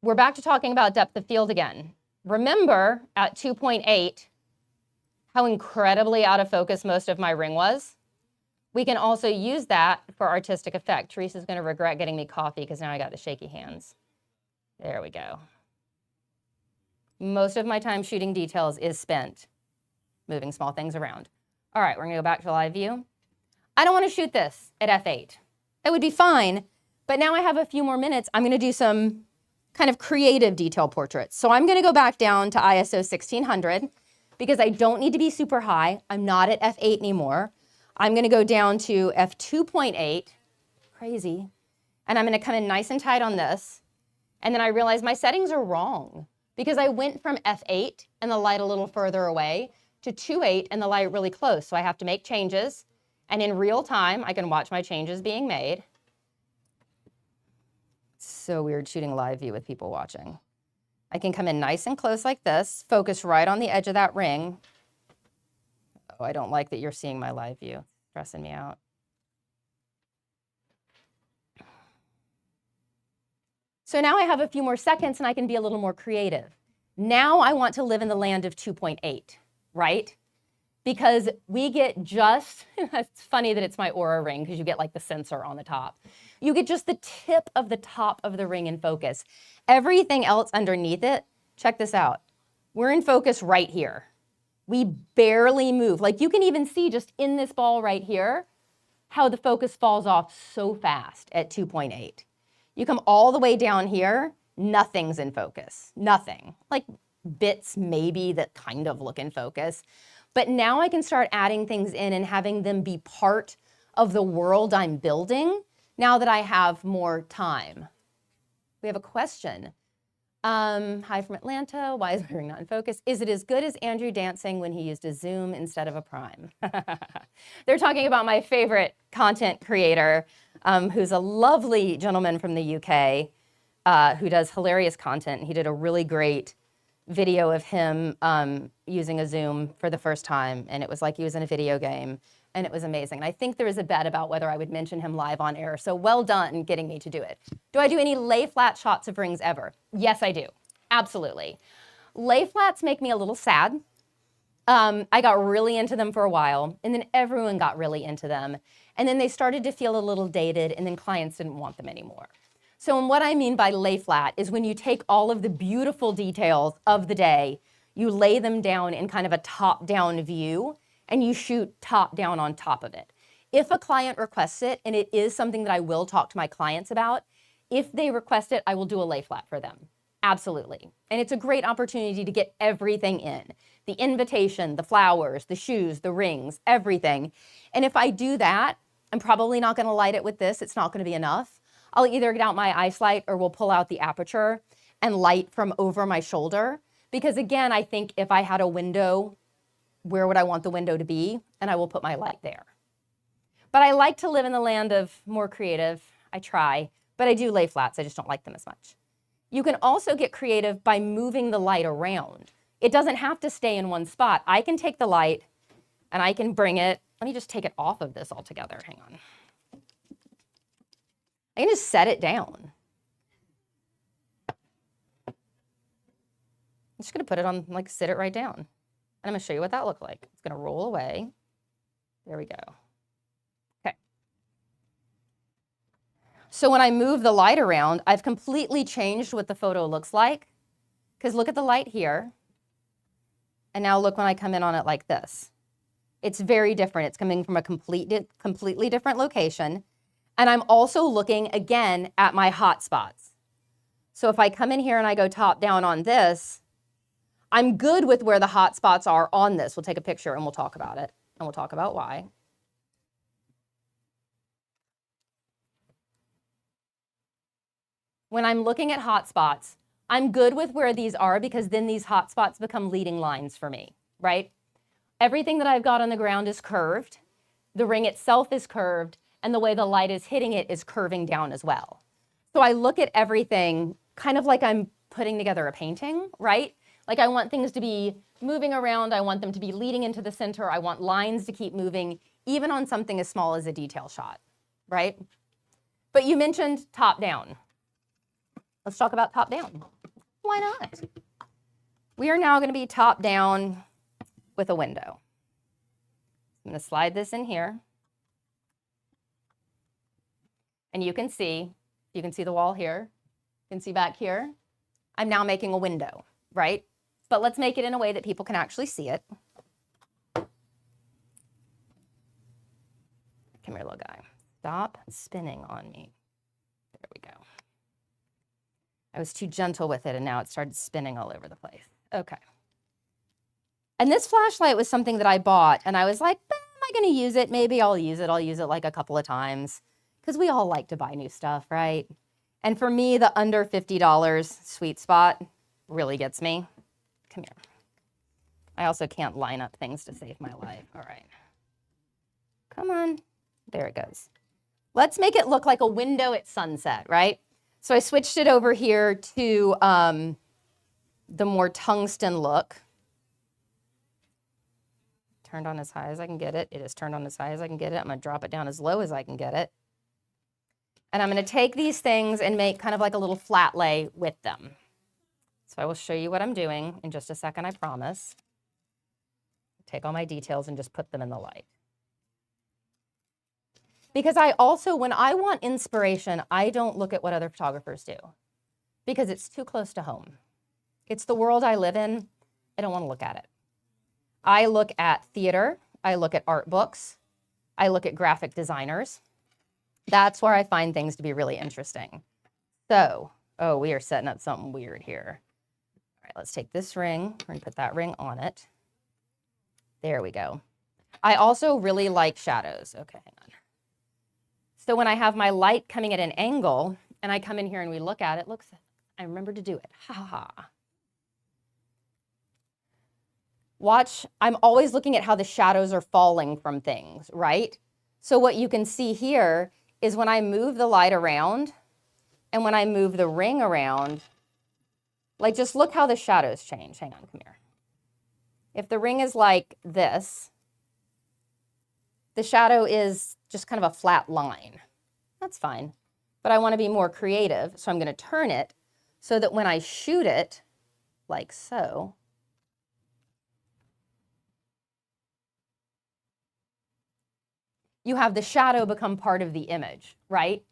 Speaker 1: We're back to talking about depth of field again. Remember at 2.8 how incredibly out of focus most of my ring was? We can also use that for artistic effect. Teresa's gonna regret getting me coffee because now I got the shaky hands. There we go. Most of my time shooting details is spent moving small things around. All right, we're gonna go back to live view. I don't wanna shoot this at f8. It would be fine, but now I have a few more minutes. I'm gonna do some kind of creative detail portraits. So I'm gonna go back down to ISO 1600 because I don't need to be super high. I'm not at f8 anymore. I'm gonna go down to f2.8, crazy, and I'm gonna come in nice and tight on this. And then I realize my settings are wrong because I went from f8 and the light a little further away to 2.8 and the light really close. So I have to make changes. And in real time, I can watch my changes being made. It's so weird shooting live view with people watching. I can come in nice and close like this, focus right on the edge of that ring. Oh, I don't like that you're seeing my live view. It's stressing me out. So now I have a few more seconds and I can be a little more creative. Now I want to live in the land of 2.8, right? Because we get just, it's funny that it's my Aura ring because you get like the sensor on the top. You get just the tip of the top of the ring in focus. Everything else underneath it, check this out. We're in focus right here. We barely move. Like you can even see just in this ball right here, how the focus falls off so fast at 2.8. You come all the way down here, nothing's in focus, nothing. Like bits maybe that kind of look in focus. But now I can start adding things in and having them be part of the world I'm building now that I have more time. We have a question. Hi from Atlanta. Why is my ring not in focus? Is it as good as Andrew dancing when he used a zoom instead of a prime? They're talking about my favorite content creator, who's a lovely gentleman from the UK who does hilarious content. He did a really great video of him using a zoom for the first time, and it was like he was in a video game, and it was amazing. And I think there is a bet about whether I would mention him live on air, so well done getting me to do it. Do I do any lay flat shots of rings ever? Yes, I do. Absolutely. Lay flats make me a little sad. I got really into them for a while, and then everyone got really into them, and then they started to feel a little dated, and then clients didn't want them anymore. So what I mean by lay flat is when you take all of the beautiful details of the day, you lay them down in kind of a top-down view, and you shoot top-down on top of it. If a client requests it, and it is something that I will talk to my clients about, if they request it, I will do a lay flat for them. Absolutely. And it's a great opportunity to get everything in. The invitation, the flowers, the shoes, the rings, everything. And if I do that, I'm probably not gonna light it with this. It's not gonna be enough. I'll either get out my ice light or we'll pull out the aperture and light from over my shoulder. Because again, I think if I had a window, where would I want the window to be? And I will put my light there. But I like to live in the land of more creative. I try, but I do lay flats. I just don't like them as much. You can also get creative by moving the light around. It doesn't have to stay in one spot. I can take the light and I can bring it. Let me just take it off of this altogether. Hang on. I can just set it down. I'm just gonna put it on, like sit it right down. And I'm gonna show you what that looks like. It's gonna roll away. There we go. Okay. So when I move the light around, I've completely changed what the photo looks like. Because look at the light here. And now look when I come in on it like this. It's very different. It's coming from a completely different location. And I'm also looking again at my hot spots. So if I come in here and I go top down on this, I'm good with where the hot spots are on this. We'll take a picture and we'll talk about it. And we'll talk about why. when I'm looking at hotspots, I'm good with where these are because then these hotspots become leading lines for me, right? Everything that I've got on the ground is curved. The ring itself is curved, and the way the light is hitting it is curving down as well. So I look at everything kind of like I'm putting together a painting, right? Like I want things to be moving around. I want them to be leading into the center. I want lines to keep moving, even on something as small as a detail shot, right? But you mentioned top down. Let's talk about top down. Why not? We are now going to be top down with a window. I'm going to slide this in here. And you can see the wall here. You can see back here. I'm now making a window, right? But let's make it in a way that people can actually see it. Come here, little guy. Stop spinning on me. There we go. I was too gentle with it, and now it started spinning all over the place. Okay. And this flashlight was something that I bought, and I was like, am I going to use it? Maybe I'll use it. I'll use it like a couple of times, because we all like to buy new stuff, right? And for me, the under $50 sweet spot really gets me. Come here. I also can't line up things to save my life. All right. Come on. There it goes. Let's make it look like a window at sunset, right? So I switched it over here to the more tungsten look. Turned on as high as I can get it. It is turned on as high as I can get it. I'm going to drop it down as low as I can get it. And I'm going to take these things and make kind of like a little flat lay with them. So I will show you what I'm doing in just a second, I promise. Take all my details and just put them in the light. Because I also, when I want inspiration, I don't look at what other photographers do because it's too close to home. It's the world I live in. I don't want to look at it. I look at theater. I look at art books. I look at graphic designers. That's where I find things to be really interesting. So, oh, we are setting up something weird here. All right, let's take this ring. We're going to put that ring on it. There we go. I also really like shadows. Okay, hang on. So when I have my light coming at an angle and I come in here and we look at it, looks, I remember to do it. Ha ha ha. Watch, I'm always looking at how the shadows are falling from things, right? So what you can see here is when I move the light around and when I move the ring around, like just look how the shadows change. Hang on, come here. If the ring is like this, the shadow is just kind of a flat line. That's fine. But I want to be more creative, so I'm going to turn it so that when I shoot it, like so, you have the shadow become part of the image, right?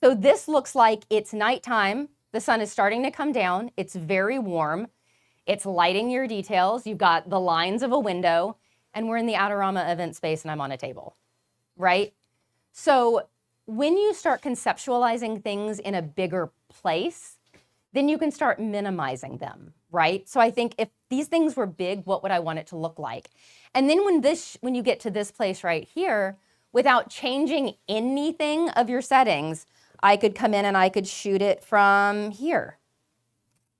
Speaker 1: So this looks like it's nighttime. The sun is starting to come down. It's very warm. It's lighting your details. You've got the lines of a window, and we're in the Adorama event space, and I'm on a table, right? So when you start conceptualizing things in a bigger place, then you can start minimizing them, right? So I think if these things were big, what would I want it to look like? And then when you get to this place right here, without changing anything of your settings, I could come in and I could shoot it from here,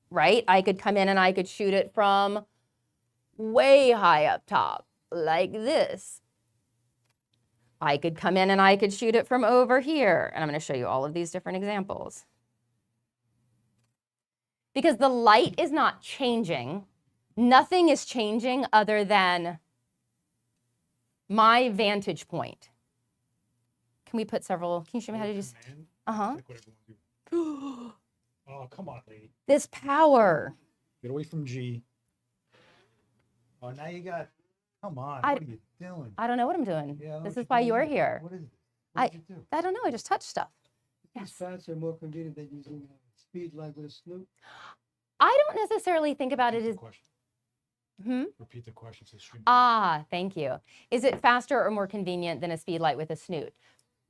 Speaker 1: right? I could come in and I could shoot it from way high up top, like this. I could come in and I could shoot it from over here. And I'm going to show you all of these different examples. Because the light is not changing. Nothing is changing other than my vantage point. Can we put several? Can you show me how to do this? Uh-huh.
Speaker 3: Like what everyone do. Oh, come on, lady.
Speaker 1: This power.
Speaker 3: Get away from G. Oh, now you got, come on. What are you doing?
Speaker 1: I don't know what I'm doing.
Speaker 2: Yeah,
Speaker 1: This is why you're here.
Speaker 2: What is it? What did you do?
Speaker 1: I don't know. I just touched stuff.
Speaker 2: It's faster and more convenient than using speed light with a snoop.
Speaker 1: I don't necessarily think about it as.
Speaker 3: Repeat the question. So stream.
Speaker 1: Ah, thank you. Is it faster or more convenient than a speed light with a snoot?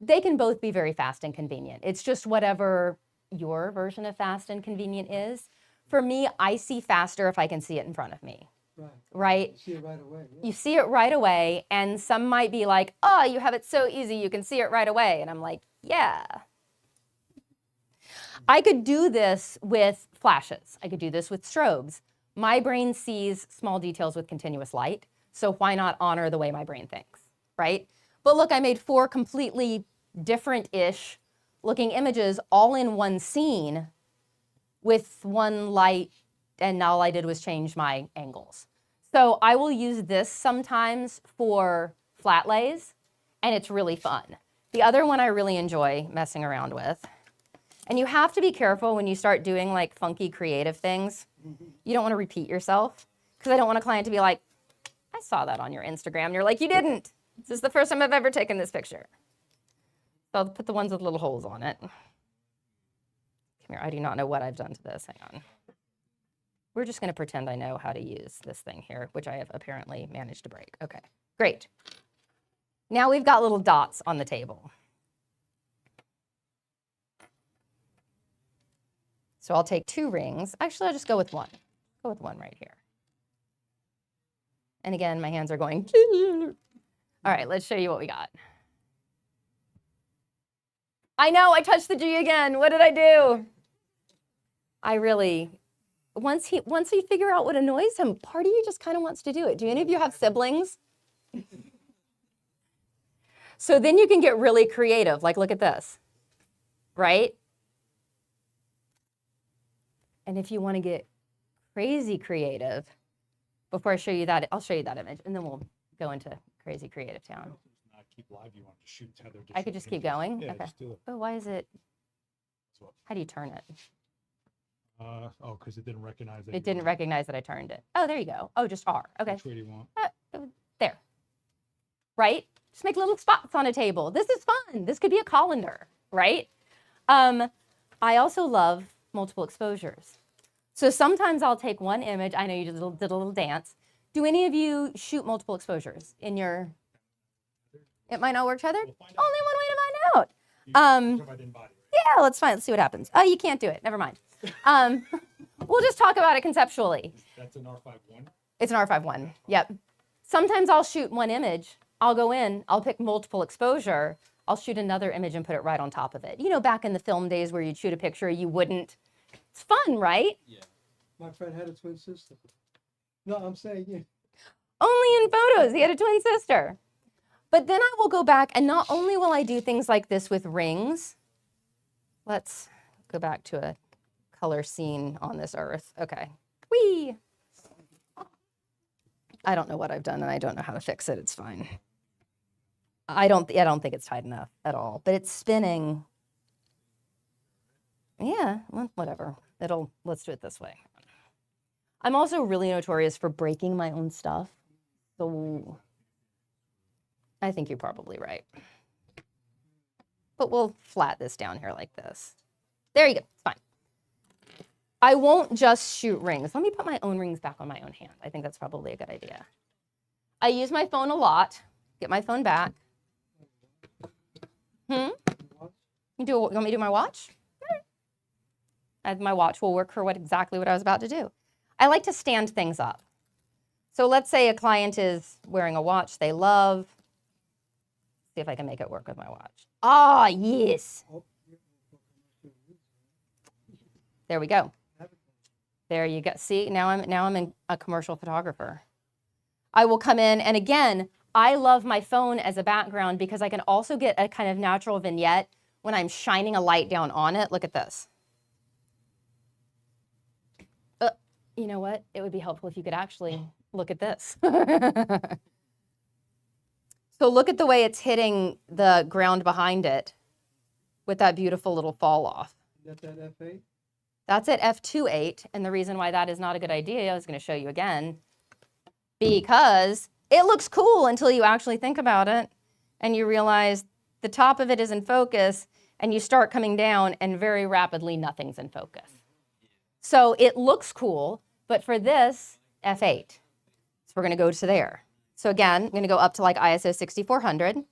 Speaker 1: They can both be very fast and convenient. It's just whatever your version of fast and convenient is. For me, I see faster if I can see it in front of me. Right?
Speaker 2: You see it right away. Yeah.
Speaker 1: You see it right away, and some might be like, oh, you have it so easy, you can see it right away. And I'm like, yeah. I could do this with flashes. I could do this with strobes. My brain sees small details with continuous light, so why not honor the way my brain thinks, right? But look, I made 4 completely different-ish looking images all in one scene with one light, and all I did was change my angles. So I will use this sometimes for flat lays, and it's really fun. The other one I really enjoy messing around with, and you have to be careful when you start doing like funky creative things. You don't want to repeat yourself, because I don't want a client to be like, I saw that on your Instagram. And you're like, you didn't. This is the first time I've ever taken this picture. So I'll put the ones with little holes on it. Come here, I do not know what I've done to this. Hang on. We're just going to pretend I know how to use this thing here, which I have apparently managed to break. Okay, great. Now we've got little dots on the table. So I'll take 2 rings. Actually, I'll just go with one. Go with one right here. And again, my hands are going. All right, let's show you what we got. I know, I touched the G again. What did I do? I really, once he figure out what annoys him, part of you just kind of wants to do it. Do any of you have siblings? So then you can get really creative. Like, look at this, right? And if you want to get crazy creative, before I show you that, I'll show you that image, and then we'll go into crazy creative town.
Speaker 3: Keep live. You want to shoot tethered?
Speaker 1: I could just keep going?
Speaker 3: Yeah,
Speaker 1: Okay.
Speaker 3: just do it.
Speaker 1: Oh, why is it? How do you turn it?
Speaker 3: Oh, because it didn't recognize it.
Speaker 1: It didn't recognize that I turned it. Oh, there you go. Oh, just R. Okay.
Speaker 3: Which way do you want?
Speaker 1: There. Right? Just make little spots on a table. This is fun. This could be a colander, right? I also love multiple exposures. So sometimes I'll take one image. I know you did a little dance. Do any of you shoot multiple exposures in your... It might not work tethered? Only one way to find out. Yeah, let's find. Let's see what happens. Oh, you can't do it. Never mind. We'll just talk about it conceptually.
Speaker 3: That's an R51?
Speaker 1: It's an R51. Yep. Sometimes I'll shoot one image. I'll go in. I'll pick multiple exposure. I'll shoot another image and put it right on top of it. You know, back in the film days where you'd shoot a picture, you wouldn't. It's fun, right?
Speaker 2: Yeah. My friend had a twin sister. No, I'm saying, yeah.
Speaker 1: Only in photos. He had a twin sister. But then I will go back, and not only will I do things like this with rings. Let's go back to a color scene on this earth. Okay. Whee! I don't know what I've done, and I don't know how to fix it. It's fine. I don't think it's tight enough at all, but it's spinning. Yeah, well, whatever. Let's do it this way. I'm also really notorious for breaking my own stuff. So I think you're probably right. But we'll flat this down here like this. There you go, it's fine. I won't just shoot rings. Let me put my own rings back on my own hand. I think that's probably a good idea. I use my phone a lot. Get my phone back. You want me to do my watch? My watch will work for exactly what I was about to do. I like to stand things up. So let's say a client is wearing a watch they love. See if I can make it work with my watch. Ah, yes. There we go. There you go. See, now I'm a commercial photographer. I will come in, and again, I love my phone as a background because I can also get a kind of natural vignette when I'm shining a light down on it. Look at this. You know what? It would be helpful if you could actually look at this. So look at the way it's hitting the ground behind it with that beautiful little fall off.
Speaker 2: That's at F8?
Speaker 1: That's at F28, and the reason why that is not a good idea, I was going to show you again, because it looks cool until you actually think about it, and you realize the top of it is in focus, and you start coming down, and very rapidly nothing's in focus. So it looks cool, but for this, F8. So we're going to go to there. So again, I'm going to go up to like ISO 6400,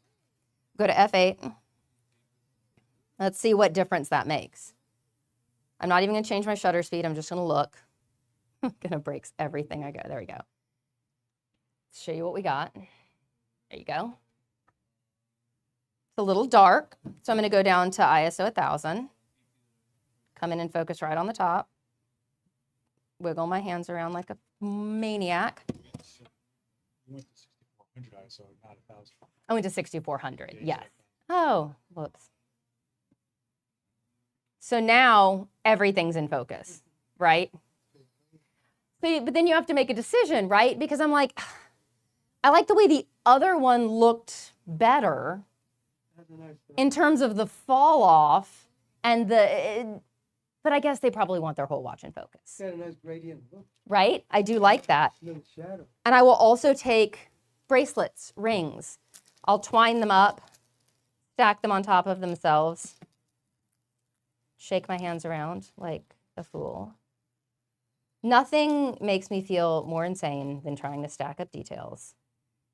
Speaker 1: go to F8. Let's see what difference that makes. I'm not even going to change my shutter speed. I'm just going to look. I'm going to break everything I go. There we go. Let's show you what we got. There you go. It's a little dark, so I'm going to go down to ISO 1000. come in and focus right on the top. Wiggle my hands around like a maniac.
Speaker 3: You went to 6,400 ISO, not 1,000.
Speaker 1: I went to 6,400, yes. Oh, whoops. So now everything's in focus, right? But then you have to make a decision, right? Because I'm like, I like the way the other one looked better in terms of the fall off and but I guess they probably want their whole watch in focus.
Speaker 2: Got a nice gradient look.
Speaker 1: Right? I do like that.
Speaker 2: Little shadow.
Speaker 1: And I will also take bracelets, rings. I'll twine them up, stack them on top of themselves, shake my hands around like a fool. Nothing makes me feel more insane than trying to stack up details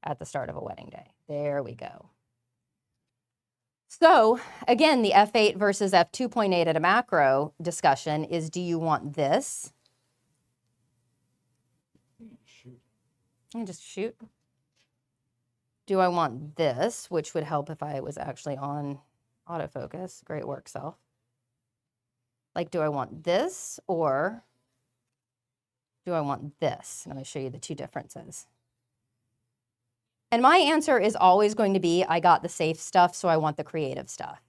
Speaker 1: at the start of a wedding day. There we go. So again, the f8 versus f2.8 at a macro discussion is, do you want this?
Speaker 3: Shoot.
Speaker 1: And just shoot. Do I want this, which would help if I was actually on autofocus? Great work, self. Like, do I want this or do I want this? And I'm going to show you the two differences. And my answer is always going to be, I got the safe stuff, so I want the creative stuff.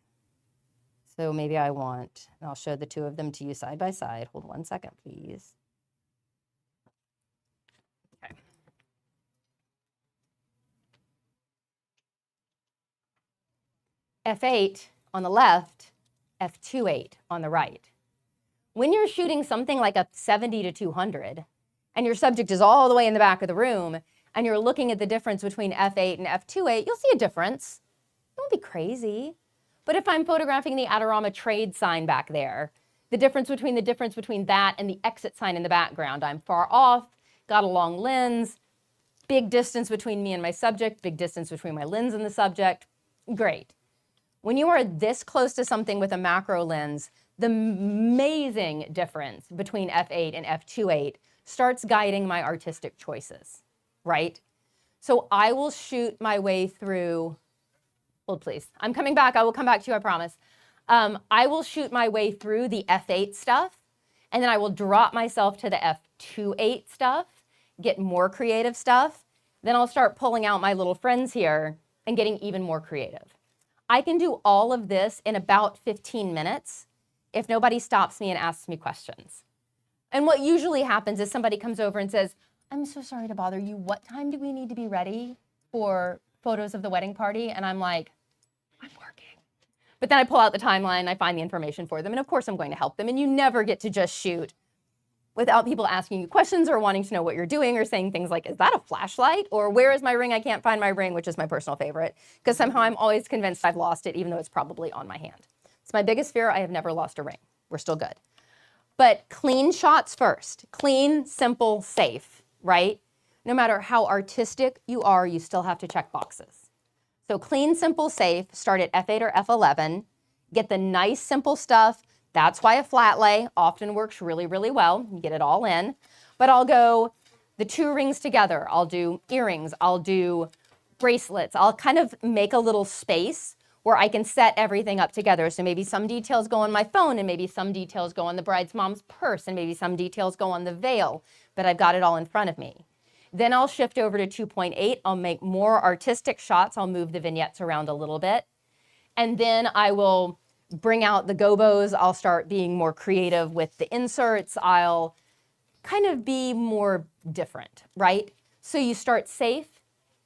Speaker 1: So maybe I want, and I'll show the two of them to you side by side. Hold 1 second, please. Okay. F8 on the left, F2.8 on the right. When you're shooting something like a 70 to 200, and your subject is all the way in the back of the room, and you're looking at the difference between F8 and F2.8, you'll see a difference. Don't be crazy. But if I'm photographing the Adorama trade sign back there, the difference between that and the exit sign in the background, I'm far off, got a long lens, big distance between me and my subject, big distance between my lens and the subject, great. When you are this close to something with a macro lens, the amazing difference between F8 and F2.8 starts guiding my artistic choices. Right? So I will shoot my way through, hold please, I'm coming back, I will come back to you, I promise. I will shoot my way through the F8 stuff, and then I will drop myself to the F2.8 stuff, get more creative stuff, then I'll start pulling out my little friends here and getting even more creative. I can do all of this in about 15 minutes if nobody stops me and asks me questions. And what usually happens is somebody comes over and says, I'm so sorry to bother you. What time do we need to be ready for photos of the wedding party? And I'm like, I'm working. But then I pull out the timeline, I find the information for them, and of course I'm going to help them. And you never get to just shoot without people asking you questions or wanting to know what you're doing or saying things like, is that a flashlight? Or where is my ring? I can't find my ring, which is my personal favorite, because somehow I'm always convinced I've lost it, even though it's probably on my hand. It's my biggest fear. I have never lost a ring. We're still good. But clean shots first. Clean, simple, safe. Right? No matter how artistic you are, you still have to check boxes. So clean, simple, safe, start at F8 or F11, get the nice, simple stuff. That's why a flat lay often works really, really well. You get it all in. But I'll go the two rings together. I'll do earrings. I'll do bracelets. I'll kind of make a little space where I can set everything up together. So maybe some details go on my phone, and maybe some details go on the bride's mom's purse, and maybe some details go on the veil, but I've got it all in front of me. Then I'll shift over to 2.8. I'll make more artistic shots. I'll move the vignettes around a little bit. And then I will bring out the gobos. I'll start being more creative with the inserts. I'll kind of be more different, right? So you start safe,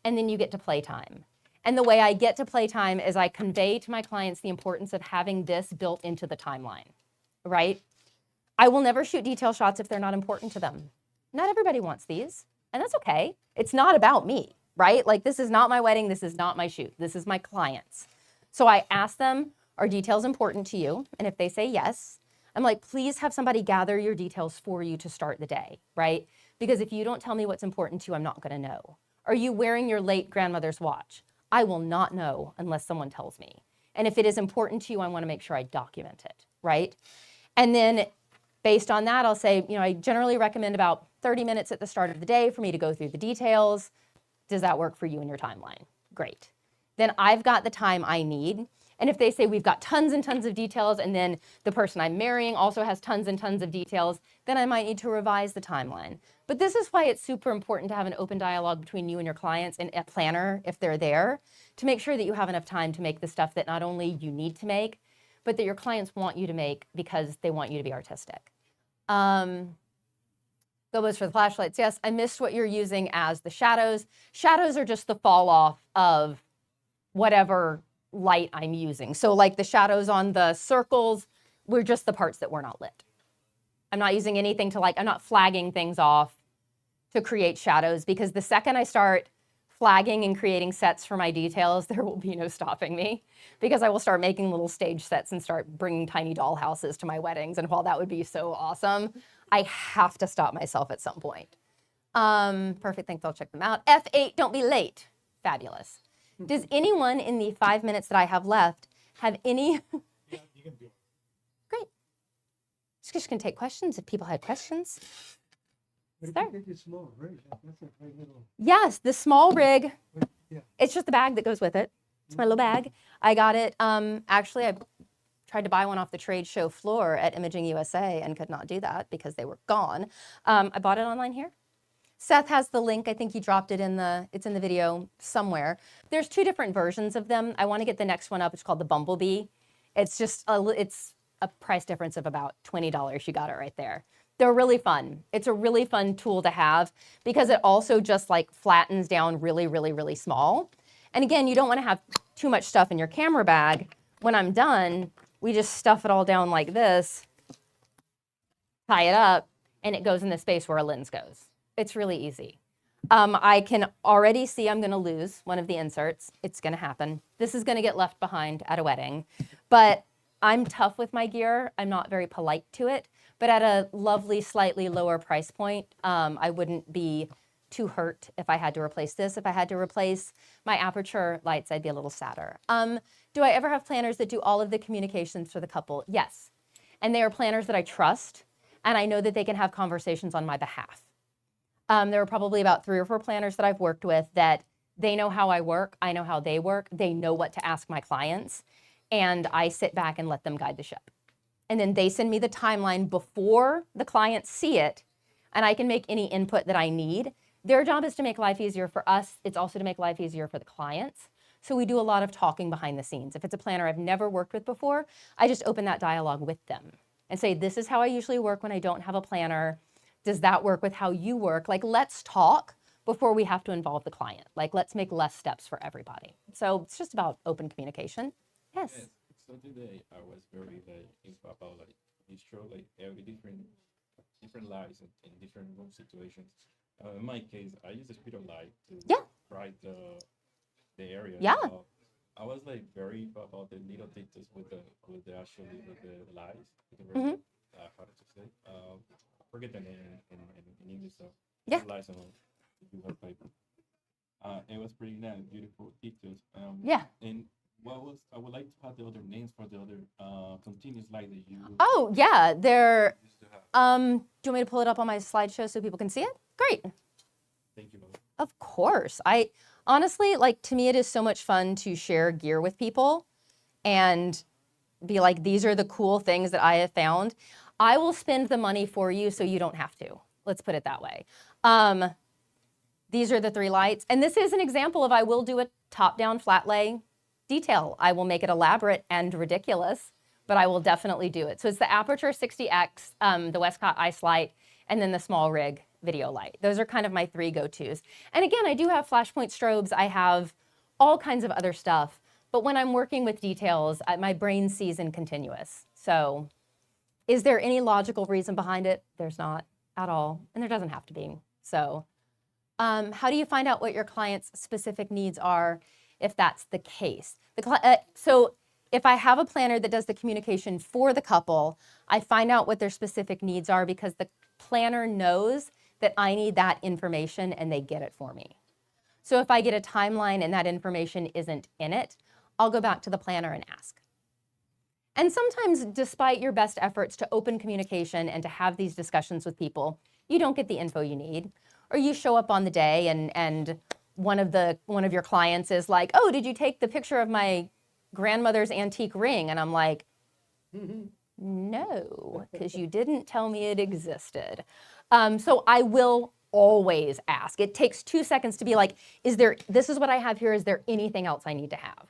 Speaker 1: and then you get to playtime. And the way I get to playtime is I convey to my clients the importance of having this built into the timeline, right? I will never shoot detail shots if they're not important to them. Not everybody wants these, and that's okay. It's not about me, right? Like, this is not my wedding, this is not my shoot, this is my clients. So I ask them, are details important to you? And if they say yes, I'm like, please have somebody gather your details for you to start the day, right? Because if you don't tell me what's important to you, I'm not gonna know. Are you wearing your late grandmother's watch? I will not know unless someone tells me. And if it is important to you, I wanna make sure I document it, right? And then based on that, I'll say, I generally recommend about 30 minutes at the start of the day for me to go through the details. Does that work for you in your timeline? Great. Then I've got the time I need. And if they say we've got tons and tons of details, and then the person I'm marrying also has tons and tons of details, then I might need to revise the timeline. But this is why it's super important to have an open dialogue between you and your clients and a planner, if they're there, to make sure that you have enough time to make the stuff that not only you need to make, but that your clients want you to make because they want you to be artistic. Gobos for the flashlights. Yes, I missed what you're using as the shadows. Shadows are just the fall off of whatever light I'm using. So like the shadows on the circles, we're just the parts that were not lit. I'm not using anything to I'm not flagging things off to create shadows, because the second I start flagging and creating sets for my details, there will be no stopping me, because I will start making little stage sets and start bringing tiny doll houses to my weddings. And while that would be so awesome, I have to stop myself at some point. Perfect, thanks, I'll check them out. F8, don't be late. Fabulous. Does anyone in the 5 minutes that I have left have any?
Speaker 3: Yeah, you can do it.
Speaker 1: Great. Just gonna take questions if people had questions.
Speaker 2: But if
Speaker 1: Sir.
Speaker 2: you get this small rig, that's a great little.
Speaker 1: Yes, the SmallRig.
Speaker 2: Yeah.
Speaker 1: It's just the bag that goes with it. It's my little bag. I got it. Actually, I tried to buy one off the trade show floor at Imaging USA and could not do that because they were gone. I bought it online here. Seth has the link. I think he dropped it it's in the video somewhere. There's 2 different versions of them. I want to get the next one up. It's called the Bumblebee. It's just it's a price difference of about $20. You got it right there. They're really fun. It's a really fun tool to have because it also just flattens down really, really, really small. And again, you don't want to have too much stuff in your camera bag. When I'm done, we just stuff it all down like this, tie it up, and it goes in the space where a lens goes. It's really easy. I can already see I'm going to lose one of the inserts. It's going to happen. This is going to get left behind at a wedding. But I'm tough with my gear. I'm not very polite to it. But at a lovely, slightly lower price point, I wouldn't be too hurt if I had to replace this. If I had to replace my aperture lights, I'd be a little sadder. Do I ever have planners that do all of the communications for the couple? Yes. And they are planners that I trust, and I know that they can have conversations on my behalf. There are probably about 3 or 4 planners that I've worked with that they know how I work, I know how they work, they know what to ask my clients, and I sit back and let them guide the ship. And then they send me the timeline before the clients see it, and I can make any input that I need. Their job is to make life easier for us. It's also to make life easier for the clients. So we do a lot of talking behind the scenes. If it's a planner I've never worked with before, I just open that dialogue with them and say, this is how I usually work when I don't have a planner. Does that work with how you work? Let's talk before we have to involve the client. Let's make less steps for everybody. So it's just about open communication. Yes.
Speaker 4: Yes. So today I was very info about it show every different lights in different room situations. In my case, I use a speed of light to bright the area.
Speaker 1: Yeah.
Speaker 4: I was very about the little details with the lights. How to say? Forget the name in English. So
Speaker 1: Yeah.
Speaker 4: lights on the paper. It was pretty nice, beautiful details.
Speaker 1: Yeah.
Speaker 4: And I would like to have the other names for the other continuous light that you
Speaker 1: Oh, yeah. They're,
Speaker 4: used to have.
Speaker 1: do you want me to pull it up on my slideshow so people can see it? Great.
Speaker 4: Thank you, Mom.
Speaker 1: Of course. I honestly, to me, it is so much fun to share gear with people and be like, these are the cool things that I have found. I will spend the money for you so you don't have to. Let's put it that way. These are the 3 lights. And this is an example of I will do a top-down flat lay detail. I will make it elaborate and ridiculous, but I will definitely do it. So it's the Aperture 60X, the Westcott Ice Light, and then the SmallRig video light. Those are kind of my 3 go-tos. And again, I do have flashpoint strobes. I have all kinds of other stuff. But when I'm working with details, my brain sees in continuous. So is there any logical reason behind it? There's not at all. And there doesn't have to be. So how do you find out what your client's specific needs are if that's the case? So if I have a planner that does the communication for the couple, I find out what their specific needs are because the planner knows that I need that information and they get it for me. So if I get a timeline and that information isn't in it, I'll go back to the planner and ask. And sometimes, despite your best efforts to open communication and to have these discussions with people, you don't get the info you need. Or you show up on the day and one of your clients is like, oh, did you take the picture of my grandmother's antique ring. And I'm like, no, because you didn't tell me it existed. So I will always ask. It takes 2 seconds to be like, this is what I have here. Is there anything else I need to have?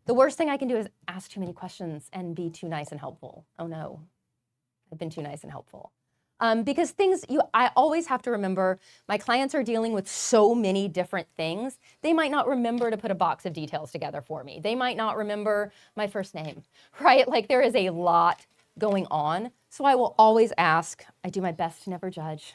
Speaker 1: The worst thing I can do is ask too many questions and be too nice and helpful. Oh no, I've been too nice and helpful. Because I always have to remember my clients are dealing with so many different things. They might not remember to put a box of details together for me. They might not remember my first name, right? Like there is a lot going on. So I will always ask. I do my best to never judge.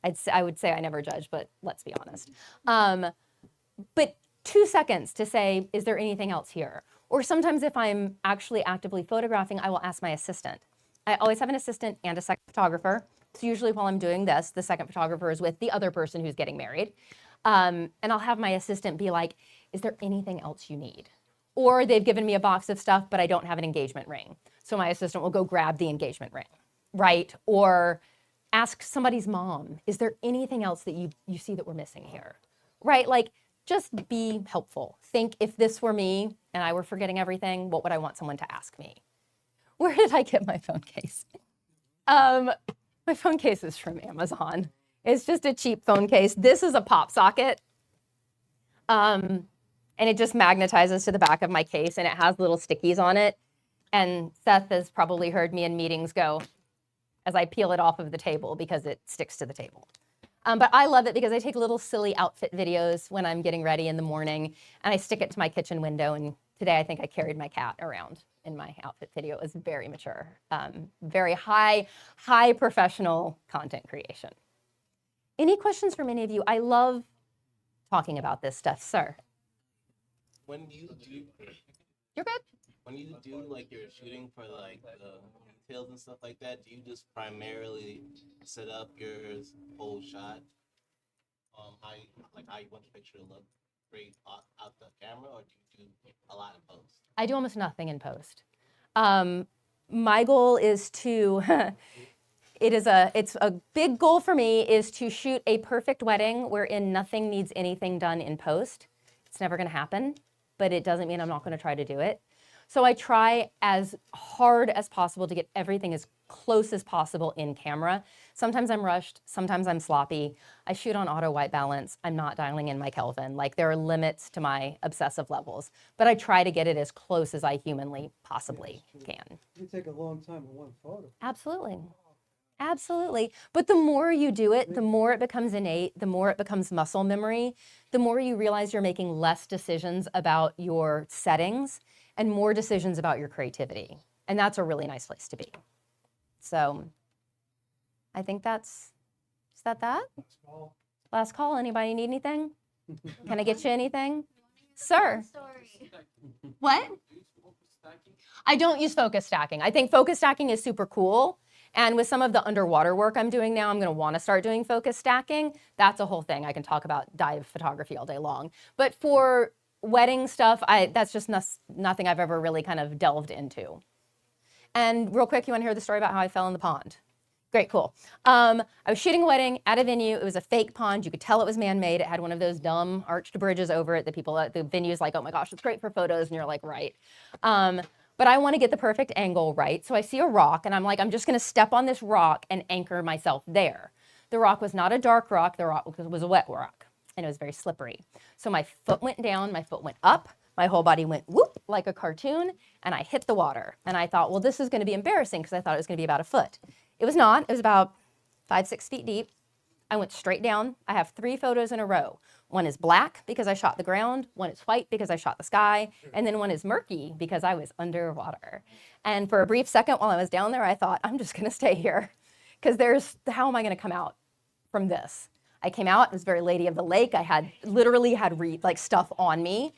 Speaker 1: I would say I never judge, but let's be honest. But 2 seconds to say, is there anything else here? Or sometimes if I'm actually actively photographing, I will ask my assistant. I always have an assistant and a second photographer. So usually while I'm doing this, the second photographer is with the other person who's getting married. And I'll have my assistant be like, is there anything else you need? Or they've given me a box of stuff, but I don't have an engagement ring. So my assistant will go grab the engagement ring, right? Or ask somebody's mom, is there anything else that you see that we're missing here, right? Like, just be helpful. Think if this were me and I were forgetting everything, what would I want someone to ask me? Where did I get my phone case? My phone case is from Amazon. It's just a cheap phone case. This is a pop socket. And it just magnetizes to the back of my case and it has little stickies on it. And Seth has probably heard me in meetings go as I peel it off of the table because it sticks to the table. But I love it because I take little silly outfit videos when I'm getting ready in the morning and I stick it to my kitchen window. And today I think I carried my cat around in my outfit video. It was very mature, very high professional content creation. Any questions from any of you? I love talking about this stuff, sir.
Speaker 5: When you do,
Speaker 1: You're good.
Speaker 5: when you do like your shooting for like the details and stuff like that, do you just primarily set up your whole shot? How you want the picture to look great out the camera, or do you do a lot in post?
Speaker 1: I do almost nothing in post. My goal is to, it's a big goal for me is to shoot a perfect wedding wherein nothing needs anything done in post. It's never gonna happen, but it doesn't mean I'm not gonna try to do it. So I try as hard as possible to get everything as close as possible in camera. Sometimes I'm rushed, sometimes I'm sloppy. I shoot on auto white balance. I'm not dialing in my Kelvin. Like there are limits to my obsessive levels, but I try to get it as close as I humanly possibly can.
Speaker 2: You take a long time in one photo.
Speaker 1: Absolutely. Absolutely. But the more you do it, the more it becomes innate, the more it becomes muscle memory, the more you realize you're making less decisions about your settings and more decisions about your creativity. And that's a really nice place to be. So I think is that? Last call. Anybody need anything? Can I get you anything? Sir. What? I don't use focus stacking. I think focus stacking is super cool. And with some of the underwater work I'm doing now, I'm going to want to start doing focus stacking. That's a whole thing. I can talk about dive photography all day long. But for wedding stuff, that's just nothing I've ever really kind of delved into. And real quick, you want to hear the story about how I fell in the pond? Great, cool. I was shooting a wedding at a venue. It was a fake pond. You could tell it was man-made. It had one of those dumb arched bridges over it that people at the venue's like, oh my gosh, it's great for photos. And you're like, right. But I want to get the perfect angle right. So I see a rock and I'm like, I'm just going to step on this rock and anchor myself there. The rock was not a dark rock. The rock was a wet rock and it was very slippery. So my foot went down, my foot went up, my whole body went whoop like a cartoon and I hit the water. And I thought, well, this is going to be embarrassing because I thought it was going to be about a foot. It was not. It was about 5-6 feet deep. I went straight down. I have 3 photos in a row. One is black because I shot the ground, one is white because I shot the sky, and then one is murky because I was underwater. And for a brief second while I was down there, I thought, I'm just gonna stay here because how am I gonna come out from this? I came out, it was very Lady of the Lake. I literally had stuff on me.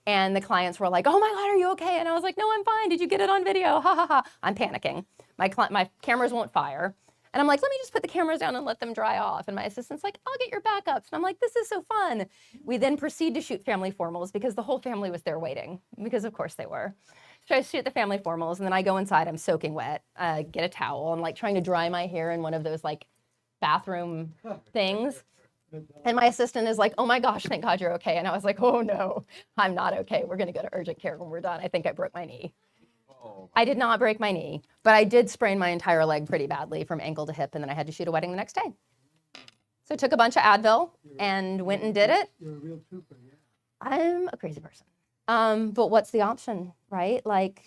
Speaker 1: And the clients were like, oh my God, are you okay? And I was like, no, I'm fine. Did you get it on video? Ha ha ha. I'm panicking. My cameras won't fire. And I'm like, let me just put the cameras down and let them dry off. And my assistant's like, I'll get your backups. And I'm like, this is so fun. We then proceed to shoot family formals because the whole family was there waiting, because of course they were. So I shoot the family formals and then I go inside, I'm soaking wet, get a towel. I'm like trying to dry my hair in one of those like bathroom things. And my assistant is like, oh my gosh, thank God you're okay. And I was like, oh no, I'm not okay. We're going to go to urgent care when we're done. I think I broke my knee. I did not break my knee, but I did sprain my entire leg pretty badly from ankle to hip. And then I had to shoot a wedding the next day. So I took a bunch of Advil and went and did it.
Speaker 2: You're a real trooper, yeah.
Speaker 1: I'm a crazy person. But what's the option, right? Like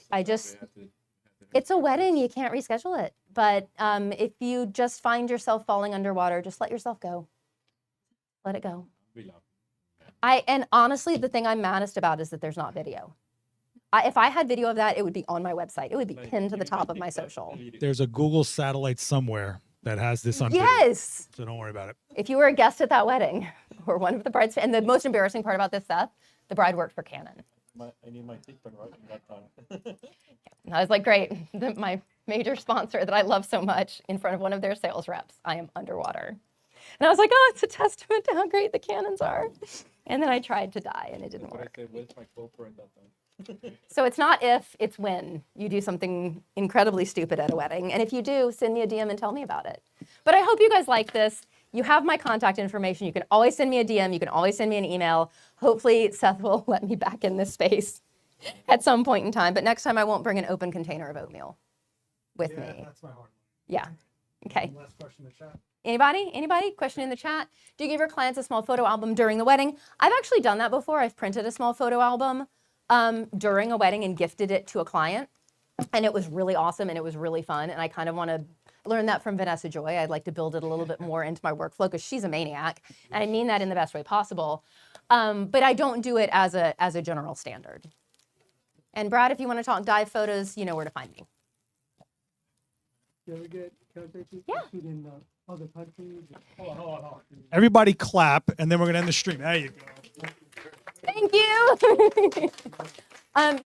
Speaker 1: it's a wedding, you can't reschedule it. But if you just find yourself falling underwater, just let yourself go. Let it go. And honestly, the thing I'm maddest about is that there's not video. If I had video of that, it would be on my website. It would be pinned to the top of my social.
Speaker 3: There's a Google satellite somewhere that has this on video,
Speaker 1: Yes.
Speaker 3: so don't worry about it.
Speaker 1: If you were a guest at that wedding or one of the brides, and the most embarrassing part about this, Seth, the bride worked for Canon.
Speaker 4: I need my TikTok right in that time.
Speaker 1: And I was like, great, my major sponsor that I love so much in front of one of their sales reps, I am underwater. And I was like, oh, it's a testament to how great the Canons are. And then I tried to die and it didn't
Speaker 4: That's what I
Speaker 1: work.
Speaker 4: said. Where's my GoPro at that time?
Speaker 1: So it's not if, it's when you do something incredibly stupid at a wedding. And if you do, send me a DM and tell me about it. But I hope you guys like this. You have my contact information. You can always send me a DM. You can always send me an email. Hopefully Seth will let me back in this space at some point in time. But next time I won't bring an open container of oatmeal with me.
Speaker 3: That's my hard
Speaker 1: Yeah. Okay.
Speaker 3: one. Last question in the chat.
Speaker 1: Anybody? Question in the chat. Do you give your clients a small photo album during the wedding? I've actually done that before. I've printed a small photo album during a wedding and gifted it to a client. And it was really awesome and it was really fun. And I kind of want to learn that from Vanessa Joy. I'd like to build it a little bit more into my workflow because she's a maniac. And I mean that in the best way possible. But I don't do it as a general standard. And Brad, if you want to talk dive photos, you know where to find me.
Speaker 2: You ever get contacted
Speaker 1: Yeah.
Speaker 2: shoot in other countries?
Speaker 3: Hold on. Everybody clap, and then we're gonna end the stream. There you go.
Speaker 1: Thank you.